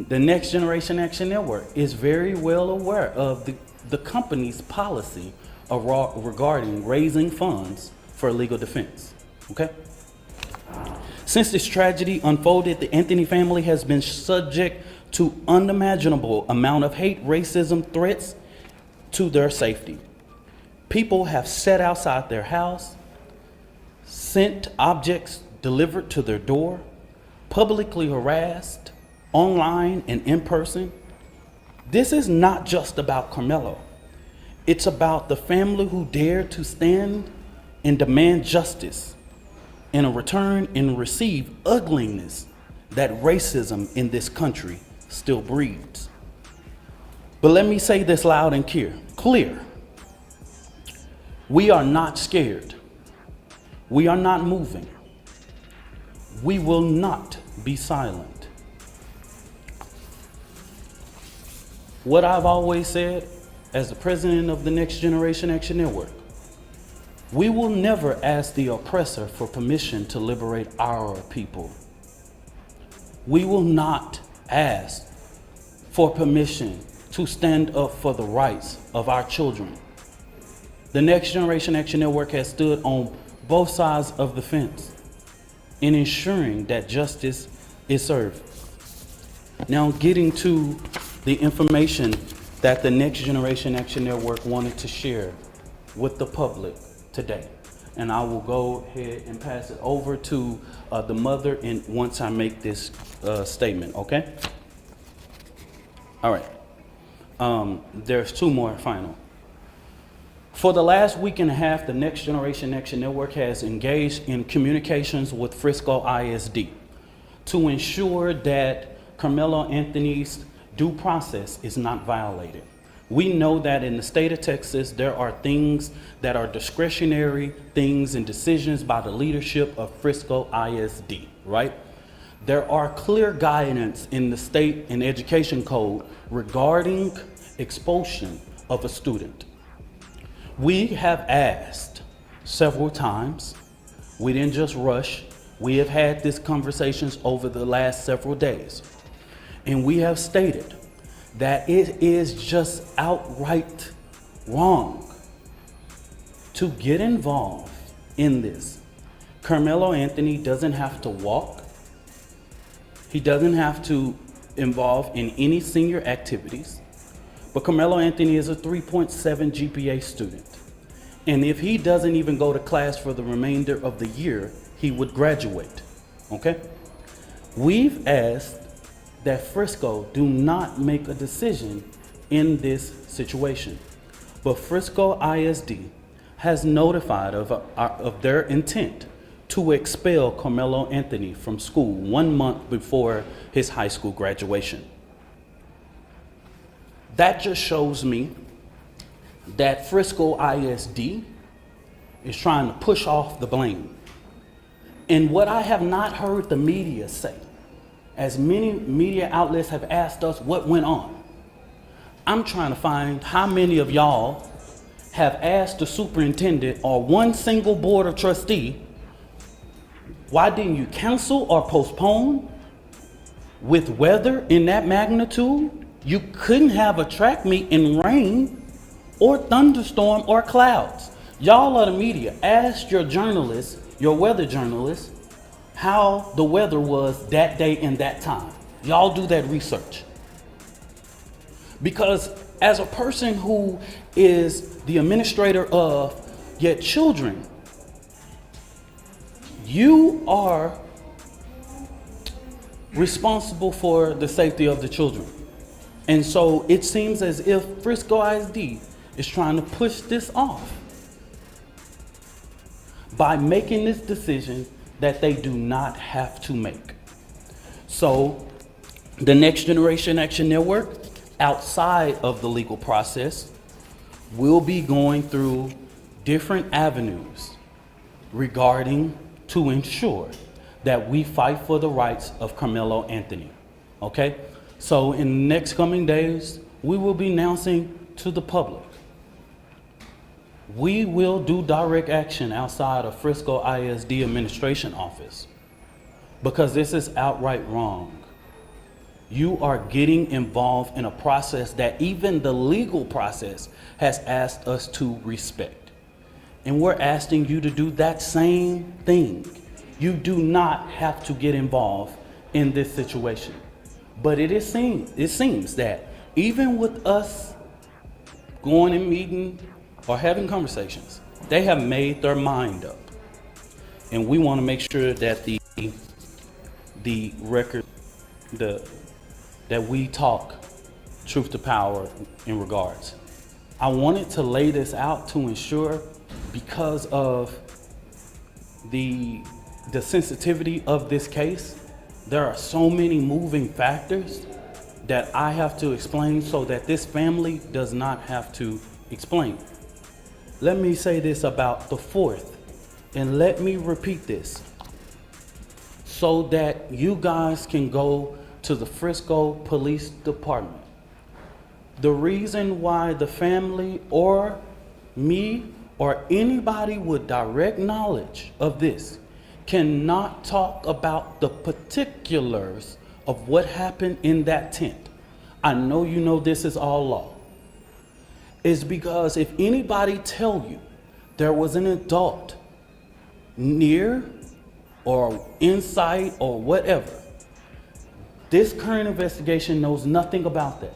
The Next Generation Action Network is very well aware of the company's policy regarding raising funds for legal defense, okay? Since this tragedy unfolded, the Anthony family has been subject to unimaginable amount of hate, racism, threats to their safety. People have sat outside their house, sent objects delivered to their door, publicly harassed, online and in person. This is not just about Karmelo. It's about the family who dared to stand and demand justice in a return and receive ugliness that racism in this country still breeds. But let me say this loud and clear. We are not scared. We are not moving. We will not be silent. What I've always said as the president of the Next Generation Action Network, we will never ask the oppressor for permission to liberate our people. We will not ask for permission to stand up for the rights of our children. The Next Generation Action Network has stood on both sides of the fence in ensuring that justice is served. Now, getting to the information that the Next Generation Action Network wanted to share with the public today. And I will go ahead and pass it over to the mother once I make this statement, okay? All right, there's two more final. For the last week and a half, the Next Generation Action Network has engaged in communications with Frisco ISD to ensure that Karmeloanthony's due process is not violated. We know that in the state of Texas, there are things that are discretionary things and decisions by the leadership of Frisco ISD, right? There are clear guidance in the state and education code regarding expulsion of a student. We have asked several times, we didn't just rush, we have had these conversations over the last several days, and we have stated that it is just outright wrong to get involved in this. Karmeloanthony doesn't have to walk. He doesn't have to involve in any senior activities. But Karmeloanthony is a 3.7 GPA student. And if he doesn't even go to class for the remainder of the year, he would graduate, okay? We've asked that Frisco do not make a decision in this situation. But Frisco ISD has notified of their intent to expel Karmeloanthony from school 1 month before his high school graduation. That just shows me that Frisco ISD is trying to push off the blame. And what I have not heard the media say, as many media outlets have asked us what went on, I'm trying to find how many of y'all have asked the superintendent or one single board of trustee, why didn't you cancel or postpone? With weather in that magnitude, you couldn't have a track meet in rain or thunderstorm or clouds. Y'all are the media. Ask your journalists, your weather journalists, how the weather was that day and that time. Y'all do that research. Because as a person who is the administrator of your children, you are responsible for the safety of the children. And so it seems as if Frisco ISD is trying to push this off by making this decision that they do not have to make. So the Next Generation Action Network, outside of the legal process, will be going through different avenues regarding to ensure that we fight for the rights of Karmeloanthony, okay? So in the next coming days, we will be announcing to the public. We will do direct action outside of Frisco ISD administration office because this is outright wrong. You are getting involved in a process that even the legal process has asked us to respect. And we're asking you to do that same thing. You do not have to get involved in this situation. But it seems that even with us going and meeting or having conversations, they have made their mind up. And we want to make sure that the record, that we talk truth to power in regards. I wanted to lay this out to ensure, because of the sensitivity of this case, there are so many moving factors that I have to explain so that this family does not have to explain. Let me say this about the 4th, and let me repeat this so that you guys can go to the Frisco Police Department. The reason why the family or me or anybody with direct knowledge of this cannot talk about the particulars of what happened in that tent. I know you know this is all law, is because if anybody tell you there was an adult near or inside or whatever, this current investigation knows nothing about that.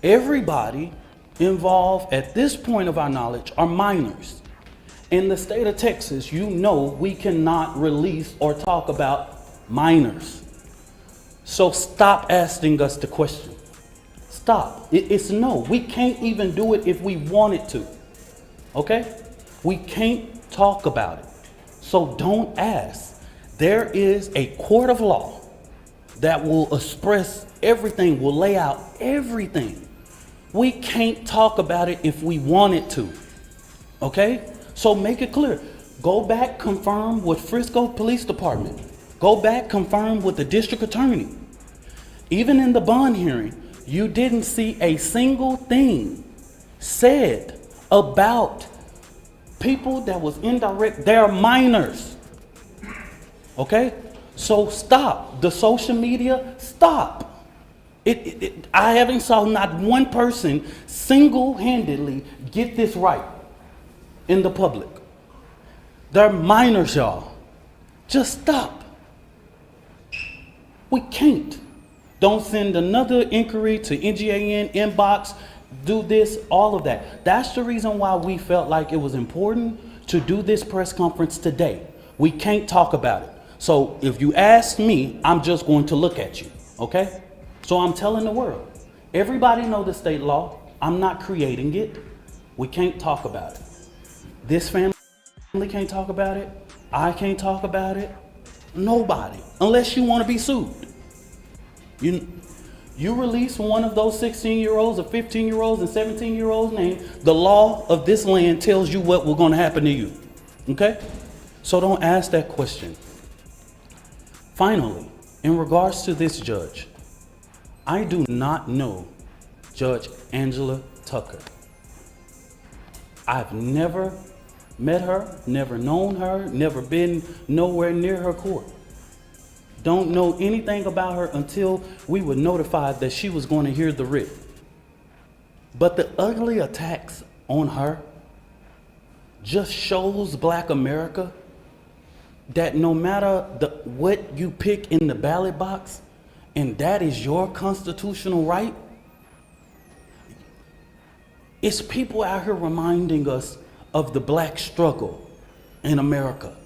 Everybody involved at this point of our knowledge are minors. In the state of Texas, you know we cannot release or talk about minors. So stop asking us the question. Stop. It's no. We can't even do it if we wanted to. Okay? We can't talk about it. So don't ask. There is a court of law that will express everything, will lay out everything. We can't talk about it if we wanted to. Okay? So make it clear. Go back, confirm with Frisco Police Department. Go back, confirm with the district attorney. Even in the bond hearing, you didn't see a single thing said about people that was indirect. They're minors. Okay? So stop. The social media, stop. I haven't saw not one person single-handedly get this right in the public. They're minors, y'all. Just stop. We can't. Don't send another inquiry to NGAN, inbox, do this, all of that. That's the reason why we felt like it was important to do this press conference today. We can't talk about it. So if you ask me, I'm just going to look at you, okay? So I'm telling the world, everybody know the state law. I'm not creating it. We can't talk about it. This family can't talk about it. I can't talk about it. Nobody, unless you want to be sued. You release one of those 16-year-olds or 15-year-olds and 17-year-olds' name, the law of this land tells you what will going to happen to you. Okay? So don't ask that question. Finally, in regards to this judge, I do not know Judge Angela Tucker. I've never met her, never known her, never been nowhere near her court. Don't know anything about her until we were notified that she was going to hear the writ. But the ugly attacks on her just shows Black America that no matter what you pick in the ballot box, and that is your constitutional right, it's people out here reminding us of the Black struggle in America.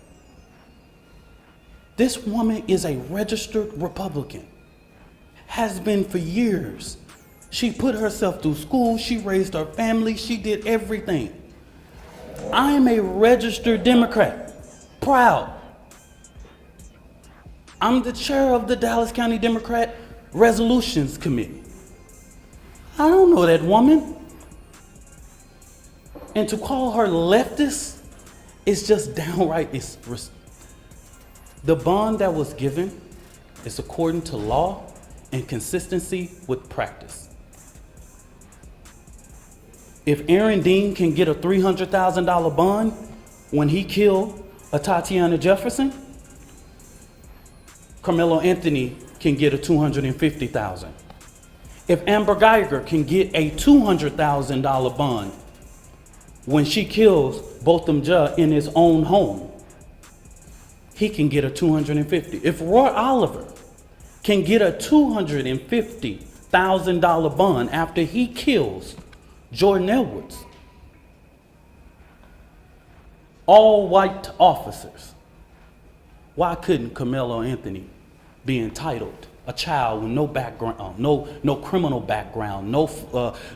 This woman is a registered Republican, has been for years. She put herself through school, she raised her family, she did everything. I am a registered Democrat, proud. I'm the chair of the Dallas County Democrat Resolutions Committee. I don't know that woman. And to call her leftist is just downright, the bond that was given is according to law and consistency with practice. If Aaron Dean can get a $300,000 bond when he killed a Tatiana Jefferson, Karmeloanthony can get a $250,000. If Amber Geiger can get a $200,000 bond when she kills Botham Judge in his own home, he can get a $250,000. If Roy Oliver can get a $250,000 bond after he kills Jordan Edwards, all white officers, why couldn't Karmeloanthony be entitled? A child with no background, no criminal background, no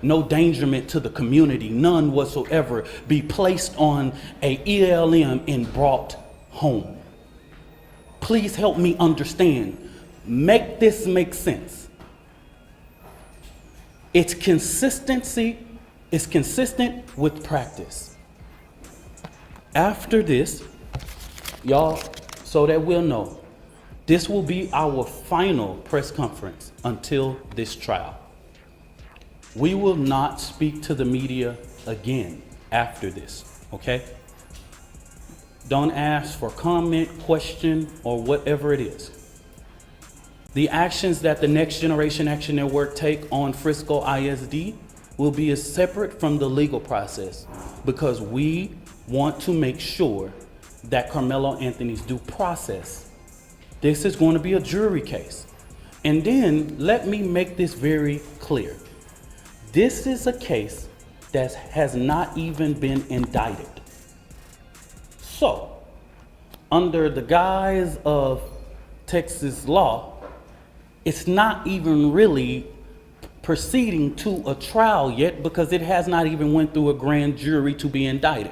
endangerment to the community, none whatsoever, be placed on a ELM and brought home. Please help me understand. Make this make sense. It's consistency. It's consistent with practice. After this, y'all, so that we'll know, this will be our final press conference until this trial. We will not speak to the media again after this, okay? Don't ask for comment, question, or whatever it is. The actions that the Next Generation Action Network take on Frisco ISD will be separate from the legal process because we want to make sure that Karmeloanthony's due process. This is going to be a jury case. And then let me make this very clear. This is a case that has not even been indicted. So, under the guise of Texas law, it's not even really proceeding to a trial yet because it has not even went through a grand jury to be indicted.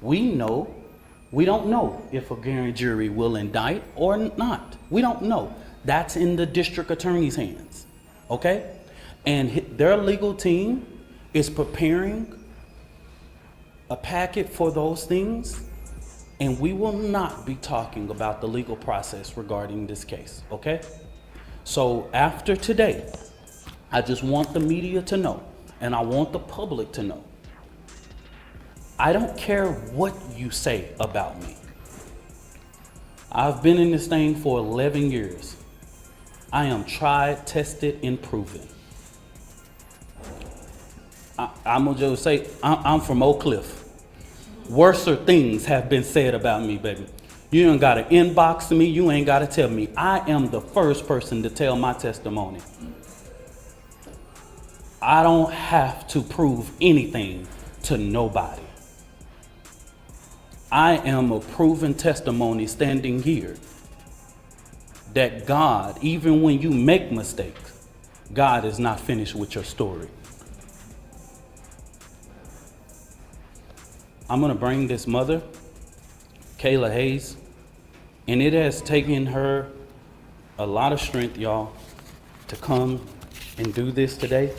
We don't know if a grand jury will indict or not. We don't know. That's in the district attorney's hands, okay? And their legal team is preparing a packet for those things, and we will not be talking about the legal process regarding this case, okay? So after today, I just want the media to know, and I want the public to know, I don't care what you say about me. I've been in this thing for 11 years. I am tried, tested, and proven. I'm gonna just say, I'm from Oak Cliff. Worser things have been said about me, baby. You ain't gotta inbox me, you ain't gotta tell me. I am the first person to tell my testimony. I don't have to prove anything to nobody. I am a proven testimony standing here that God, even when you make mistakes, God is not finished with your story. I'm gonna bring this mother, Kayla Hayes, and it has taken her a lot of strength, y'all, to come and do this today.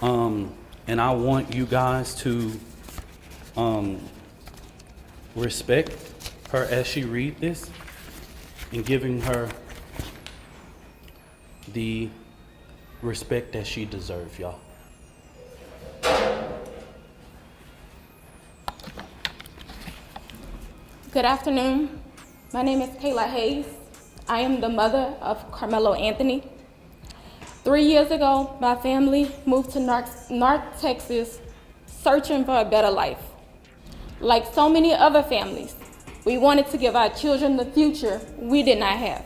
And I want you guys to respect her as she read this and giving her the respect that she deserves, y'all. Good afternoon. My name is Kayla Hayes. I am the mother of Karmeloanthony. 3 years ago, my family moved to North Texas searching for a better life. Like so many other families, we wanted to give our children the future we did not have.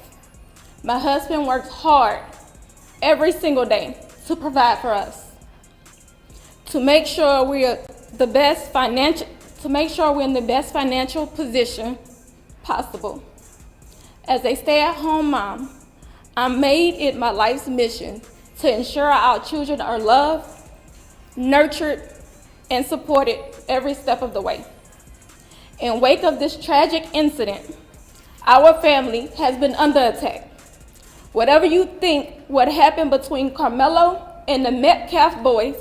My husband works hard every single day to provide for us, to make sure we're in the best financial position possible. As a stay-at-home mom, I made it my life's mission to ensure our children are loved, nurtured, and supported every step of the way. In wake of this tragic incident, our family has been under attack. Whatever you think what happened between Karmelo and the Metcalf boys,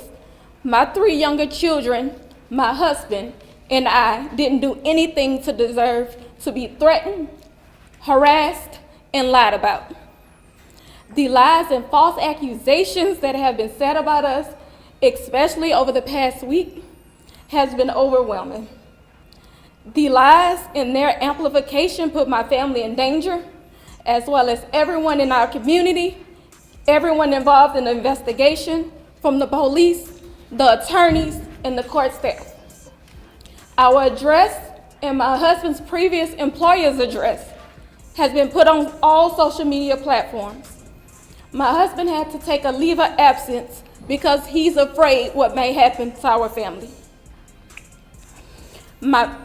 my 3 younger children, my husband, and I didn't do anything to deserve to be threatened, harassed, and lied about. The lies and false accusations that have been said about us, especially over the past week, has been overwhelming. The lies and their amplification put my family in danger, as well as everyone in our community, everyone involved in the investigation, from the police, the attorneys, and the court staff. Our address and my husband's previous employer's address has been put on all social media platforms. My husband had to take a leave of absence because he's afraid what may happen to our family.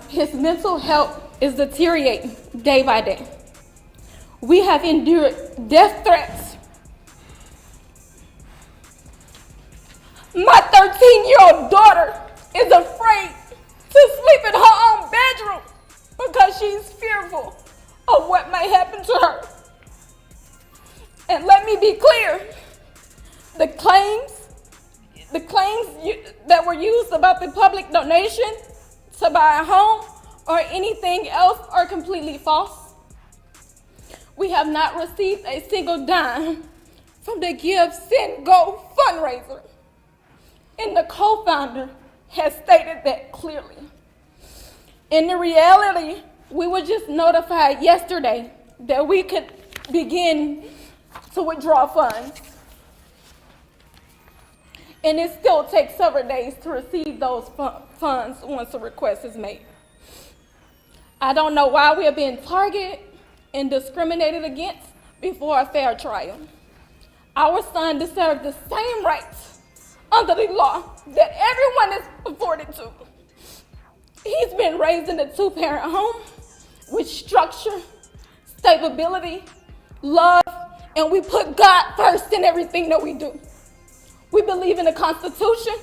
His mental health is deteriorating day by day. We have endured death threats. My 13-year-old daughter is afraid to sleep in her own bedroom because she's fearful of what may happen to her. And let me be clear, the claims that were used about the public donation to buy a home or anything else are completely false. We have not received a single dime from the Give, Send, Go fundraiser. And the co-founder has stated that clearly. In the reality, we were just notified yesterday that we could begin to withdraw funds. And it still takes several days to receive those funds once a request is made. I don't know why we are being targeted and discriminated against before a fair trial. Our son deserves the same rights under the law that everyone is afforded to. He's been raised in a two-parent home with structure, stability, love, and we put God first in everything that we do. We believe in the Constitution,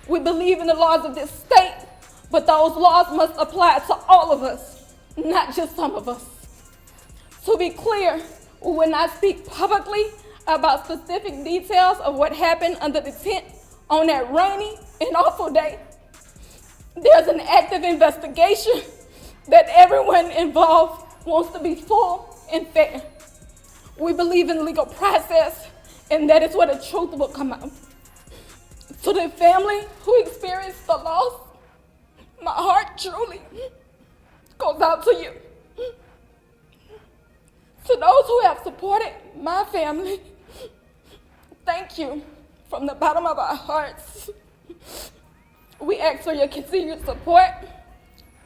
we believe in the laws of this state, but those laws must apply to all of us, not just some of us. To be clear, we will not speak publicly about specific details of what happened under the tent on that rainy and awful day. There's an active investigation that everyone involved wants to be full and fair. We believe in legal process, and that is where the truth will come out. To the family who experienced the loss, my heart truly goes out to you. To those who have supported my family, thank you from the bottom of our hearts. We ask for your continued support,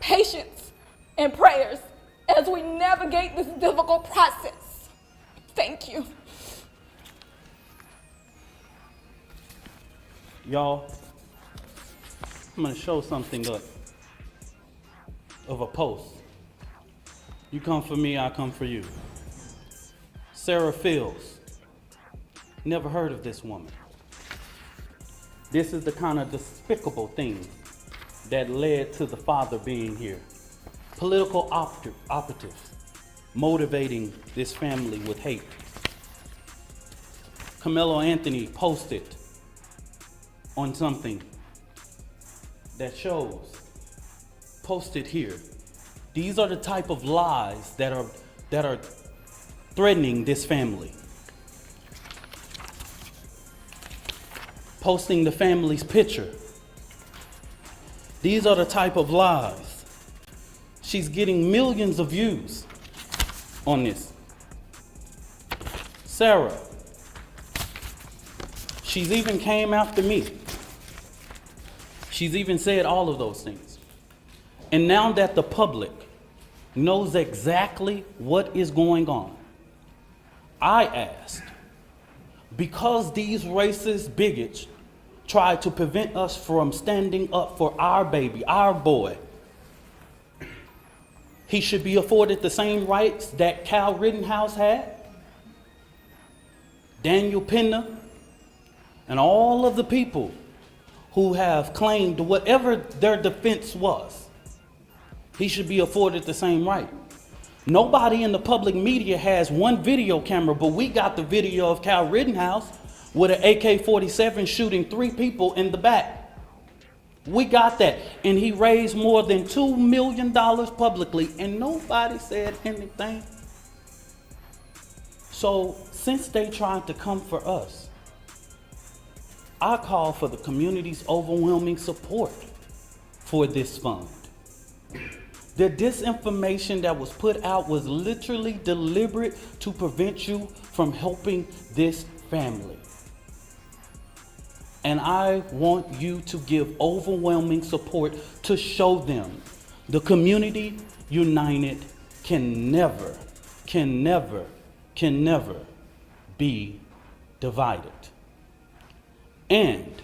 patience, and prayers as we navigate this difficult process. Thank you. Y'all, I'm gonna show something up of a post. You come for me, I come for you. Sarah Fields. Never heard of this woman. This is the kind of despicable thing that led to the father being here. Political operatives motivating this family with hate. Karmeloanthony posted on something that shows, posted here. These are the type of lies that are threatening this family. Posting the family's picture. These are the type of lies. She's getting millions of views on this. Sarah, she's even came after me. She's even said all of those things. And now that the public knows exactly what is going on, I asked, because these racist bigots tried to prevent us from standing up for our baby, our boy, he should be afforded the same rights that Kyle Rittenhouse had, Daniel Penna, and all of the people who have claimed whatever their defense was. He should be afforded the same right. Nobody in the public media has one video camera, but we got the video of Kyle Rittenhouse with an AK-47 shooting 3 people in the back. We got that. And he raised more than $2 million publicly, and nobody said anything. So since they tried to come for us, I call for the community's overwhelming support for this fund. The disinformation that was put out was literally deliberate to prevent you from helping this family. And I want you to give overwhelming support to show them the community united can never be divided. And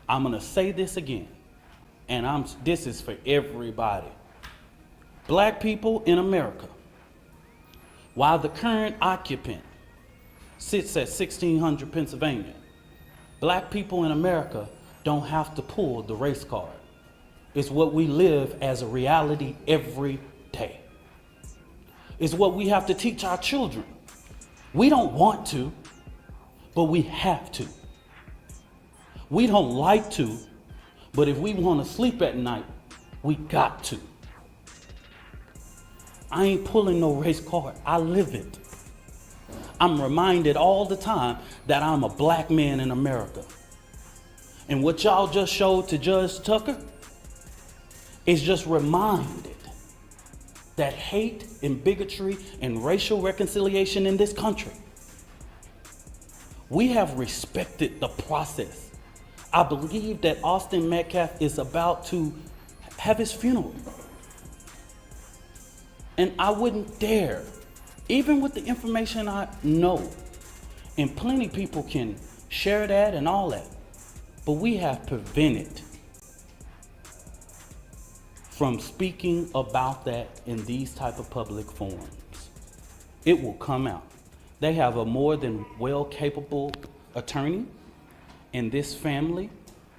I'm gonna say this again, and this is for everybody. Black people in America, while the current occupant sits at 1600 Pennsylvania, black people in America don't have to pull the race card. It's what we live as a reality every day. It's what we have to teach our children. We don't want to, but we have to. We don't like to, but if we want to sleep at night, we got to. I ain't pulling no race card. I live it. I'm reminded all the time that I'm a black man in America. And what y'all just showed to Judge Tucker is just reminded that hate and bigotry and racial reconciliation in this country. We have respected the process. I believe that Austin Metcalf is about to have his funeral. And I wouldn't dare, even with the information I know, and plenty people can share that and all that, but we have prevented from speaking about that in these type of public forums. It will come out. They have a more than well capable attorney, and this family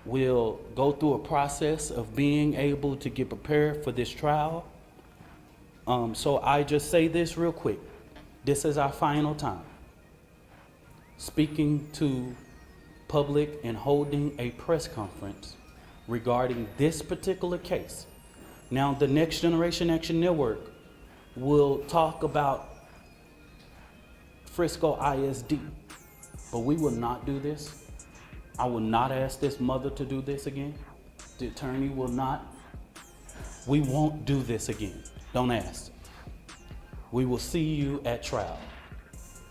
will go through a process of being able to get prepared for this trial. So I just say this real quick. This is our final time speaking to public and holding a press conference regarding this particular case. Now, the Next Generation Action Network will talk about Frisco ISD, but we will not do this. I will not ask this mother to do this again. The attorney will not. We won't do this again. Don't ask. We will see you at trial.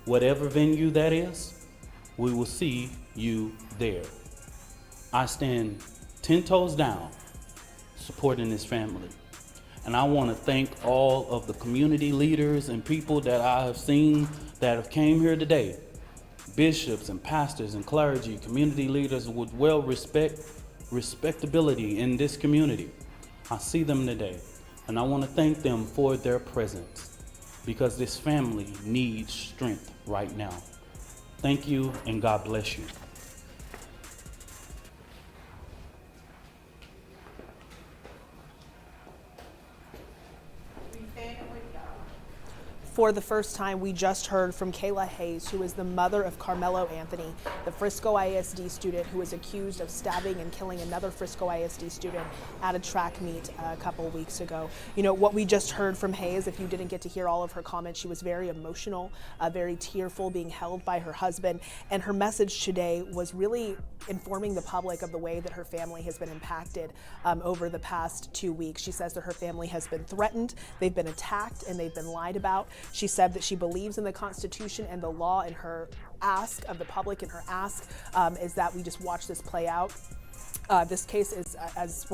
Whatever venue that is, we will see you there. I stand 10 toes down supporting this family. And I want to thank all of the community leaders and people that I have seen that have came here today. Bishops and pastors and clergy, community leaders with respectability in this community. I see them today, and I want to thank them for their presence, because this family needs strength right now. Thank you, and God bless you. For the first time, we just heard from Kayla Hayes, who is the mother of Karmeloanthony, the Frisco ISD student who was accused of stabbing and killing another Frisco ISD student at a track meet a couple weeks ago. You know, what we just heard from Hayes, if you didn't get to hear all of her comments, she was very emotional, very tearful, being held by her husband. And her message today was really informing the public of the way that her family has been impacted over the past 2 weeks. She says that her family has been threatened, they've been attacked, and they've been lied about. She said that she believes in the Constitution and the law, and her ask of the public and her ask is that we just watch this play out. This case is, as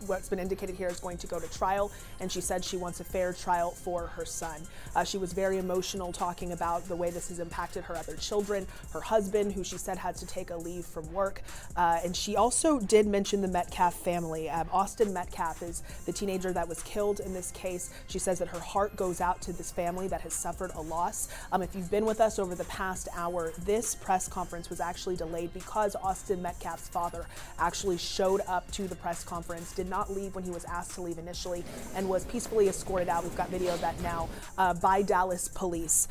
what's been indicated here, is going to go to trial, and she said she wants a fair trial for her son. She was very emotional, talking about the way this has impacted her other children, her husband, who she said had to take a leave from work, and she also did mention the Metcalf family. Austin Metcalf is the teenager that was killed in this case. She says that her heart goes out to this family that has suffered a loss. If you've been with us over the past hour, this press conference was actually delayed because Austin Metcalf's father actually showed up to the press conference, did not leave when he was asked to leave initially, and was peacefully escorted out. We've got video of that now by Dallas police.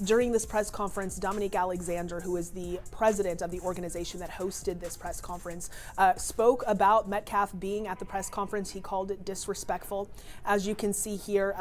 During this press conference, Dominique Alexander, who is the president of the organization that hosted this press conference, spoke about Metcalf being at the press conference. He called it disrespectful. As you can see here,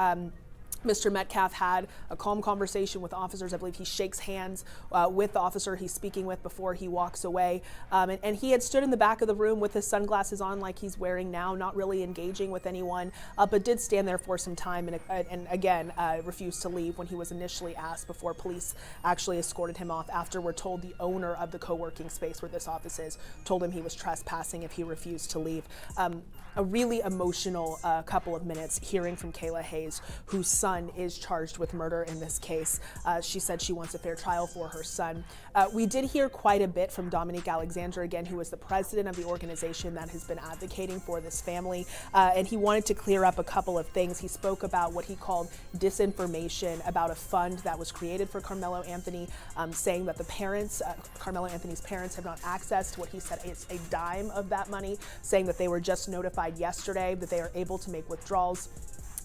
Mr. Metcalf had a calm conversation with officers. I believe he shakes hands with the officer he's speaking with before he walks away. And he had stood in the back of the room with his sunglasses on like he's wearing now, not really engaging with anyone, but did stand there for some time and again refused to leave when he was initially asked before police actually escorted him off. After we're told the owner of the co-working space where this office is told him he was trespassing if he refused to leave. A really emotional couple of minutes hearing from Kayla Hayes, whose son is charged with murder in this case. She said she wants a fair trial for her son. We did hear quite a bit from Dominique Alexander, again, who is the president of the organization that has been advocating for this family, and he wanted to clear up a couple of things. He spoke about what he called disinformation about a fund that was created for Karmeloanthony, saying that the parents, Karmeloanthony's parents, have not access to what he said is a dime of that money, saying that they were just notified yesterday that they are able to make withdrawals,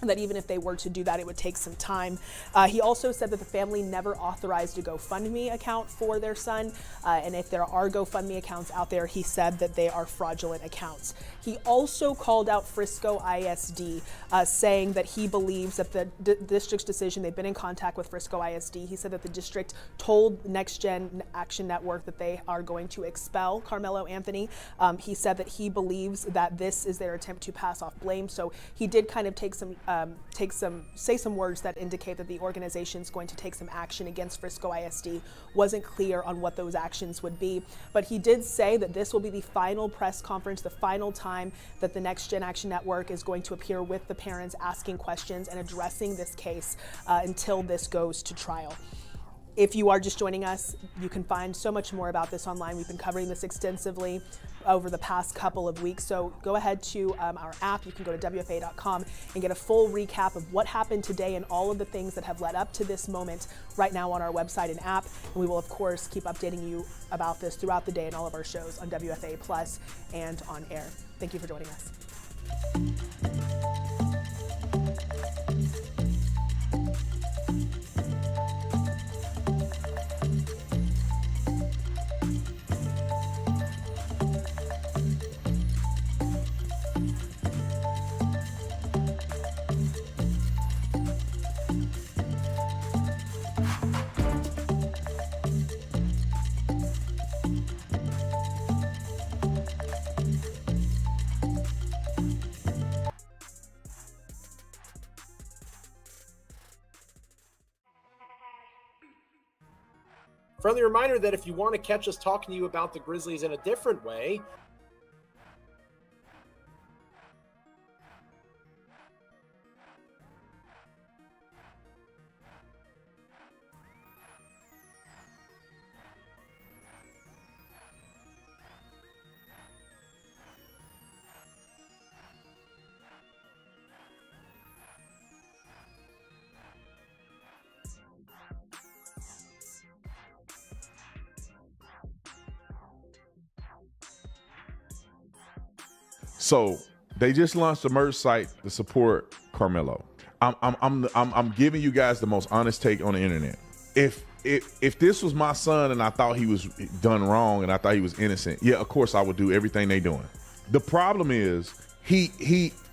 and that even if they were to do that, it would take some time. He also said that the family never authorized a GoFundMe account for their son, and if there are GoFundMe accounts out there, he said that they are fraudulent accounts. He also called out Frisco ISD, saying that he believes that the district's decision, they've been in contact with Frisco ISD. He said that the district told Next Gen Action Network that they are going to expel Karmeloanthony. He said that he believes that this is their attempt to pass off blame. So he did kind of take some say some words that indicate that the organization is going to take some action against Frisco ISD. Wasn't clear on what those actions would be, but he did say that this will be the final press conference, the final time that the Next Gen Action Network is going to appear with the parents, asking questions and addressing this case until this goes to trial. If you are just joining us, you can find so much more about this online. We've been covering this extensively over the past couple of weeks. So go ahead to our app. You can go to WFA.com and get a full recap of what happened today and all of the things that have led up to this moment right now on our website and app. And we will, of course, keep updating you about this throughout the day in all of our shows on WFA Plus and on air. Thank you for joining us. Friendly reminder that if you want to catch us talking to you about the Grizzlies in a different way, So they just launched a merch site to support Carmelo. I'm giving you guys the most honest take on the internet. If this was my son and I thought he was done wrong and I thought he was innocent, yeah, of course I would do everything they doing. The problem is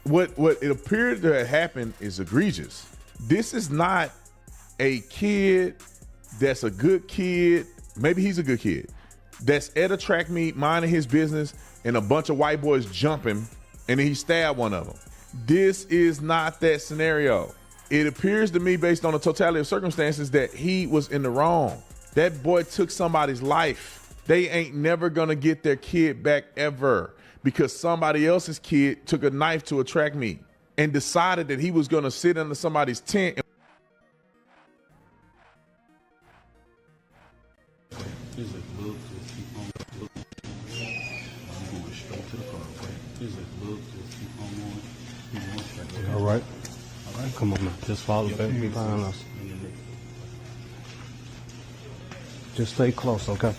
what it appeared to have happened is egregious. This is not a kid that's a good kid. Maybe he's a good kid that's at a track meet minding his business and a bunch of white boys jump him and then he stabbed one of them. This is not that scenario. It appears to me, based on the totality of circumstances, that he was in the wrong. That boy took somebody's life. They ain't never gonna get their kid back ever because somebody else's kid took a knife to a track meet and decided that he was gonna sit under somebody's tent. All right. All right, come on now. Just follow back behind us. Just stay close, okay?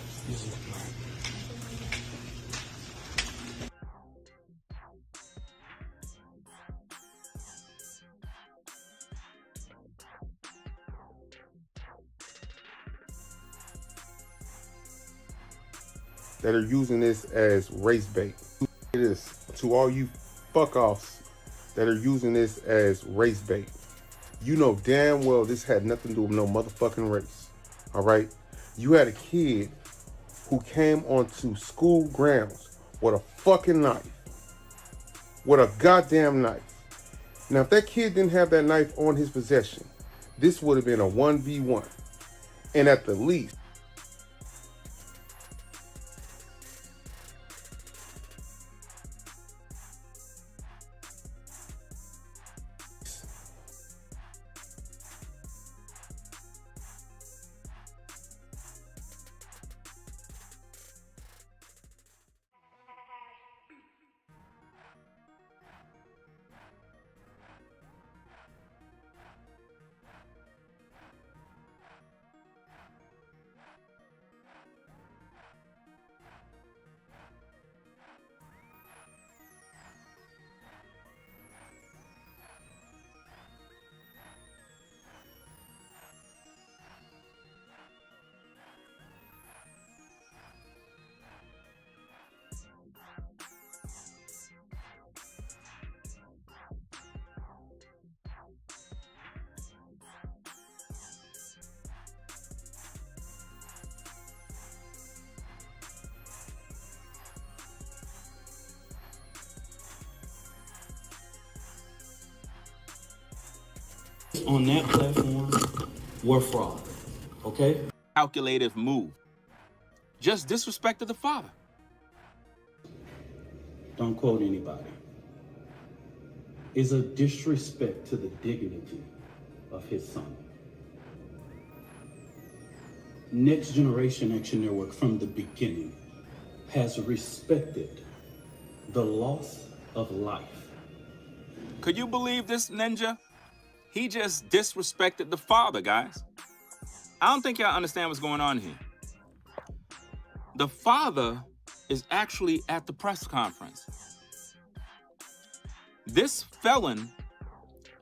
That are using this as race bait. It is to all you fuck-offs that are using this as race bait. You know damn well this had nothing to do with no motherfucking race, all right? You had a kid who came onto school grounds with a fucking knife, with a goddamn knife. Now, if that kid didn't have that knife on his possession, this would have been a 1v1. And at the least, posts on that platform were fraud, okay? Calculative move. Just disrespected the father. Don't quote anybody. Is a disrespect to the dignity of his son. Next Generation Action Network from the beginning has respected the loss of life. Could you believe this, Ninja? He just disrespected the father, guys. I don't think y'all understand what's going on here. The father is actually at the press conference. This felon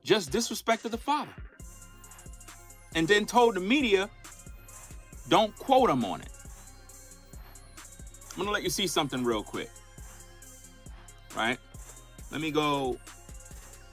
just disrespected the father and then told the media, don't quote him on it. I'm gonna let you see something real quick, right? Let me go